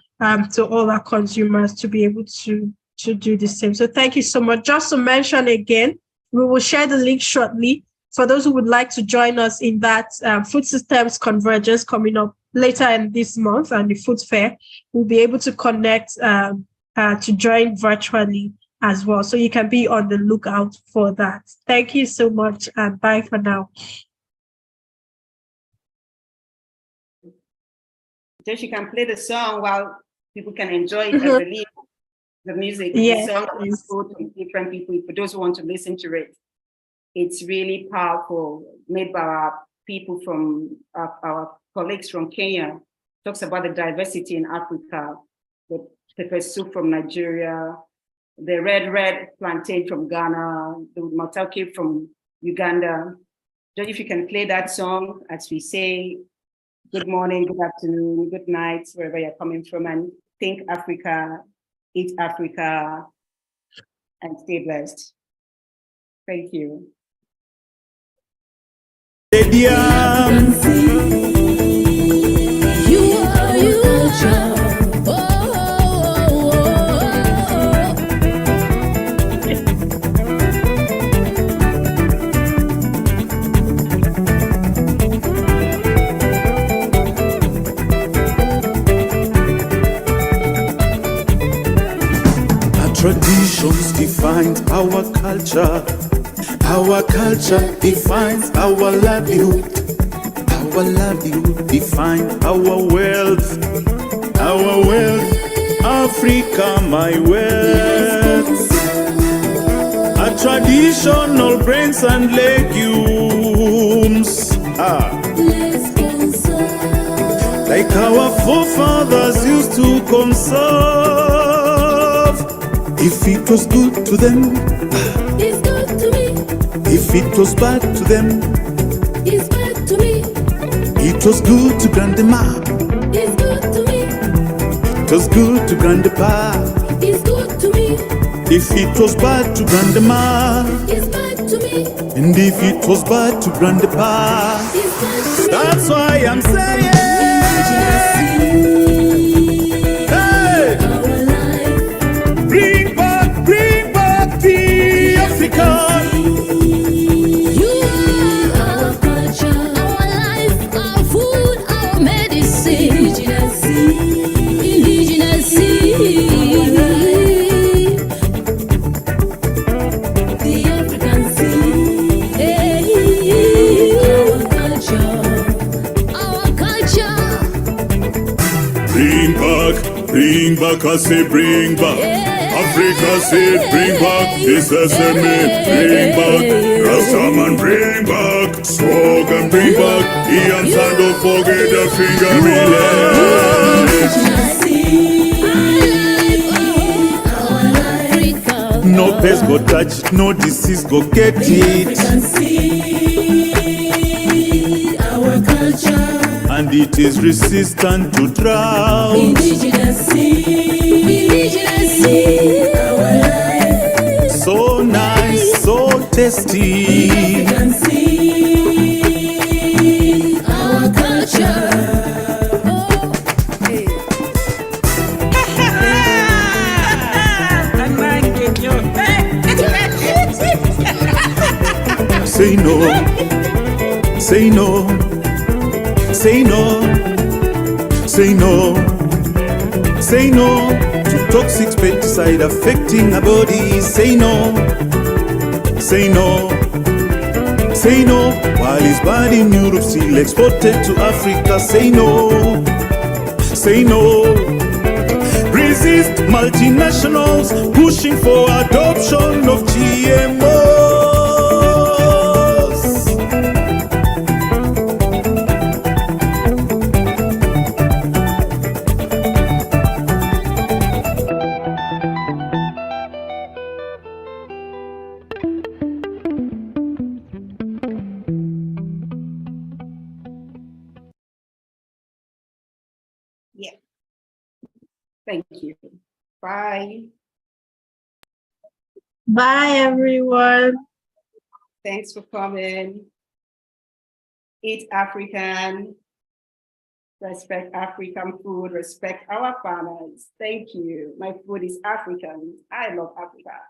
to all our consumers to be able to do the same. So thank you so much. Just to mention again, we will share the link shortly for those who would like to join us in that food systems convergence coming up later in this month, and the food fair. We'll be able to connect to join virtually as well. So you can be on the lookout for that. Thank you so much, and bye for now. Just you can play the song while people can enjoy it. I believe the music, yes, the song is good to different people. For those who want to listen to it, it's really powerful, made by our people from our colleagues from Kenya. Talks about the diversity in Africa, the pepper soup from Nigeria, the red plantain from Ghana, the matake from Uganda. Just if you can play that song as we say good morning, good afternoon, good night, wherever you're coming from, and think Africa, eat Africa, and stay blessed. Thank you. Traditions define our culture. Our culture defines our livelihood. Our livelihood defines our wealth. Our wealth, Africa, my wealth. Our traditional grains and legumes. Like our forefathers used to conserve. If it was good to them, it's good to me. If it was bad to them, it's bad to me. It was good to grandma, it's good to me. It was good to grandpa, it's good to me. If it was bad to grandma, it's bad to me. And if it was bad to grandpa, it's bad to me. That's why I'm saying, bring back, I say bring back. Africa said bring back the sesame, bring back. Rastaman bring back, slogan bring back. Ian San, don't forget the finger relay. No pest go touch it, no disease go get it. Our culture. and it is resistant to drought. Indigenous seed, our life. So nice, so tasty. African seed, our culture. Say no, say no, say no, say no, say no to toxic pesticide affecting our bodies. Say no, say no, say no, while it's bad in Europe, still exported to Africa. Say no, say no. Resist multinationals pushing for adoption of GMOs. Yeah. Thank you. Bye. Bye, everyone. Thanks for coming. Eat African. Respect African food. Respect our farmers. Thank you. My food is African. I love Africa.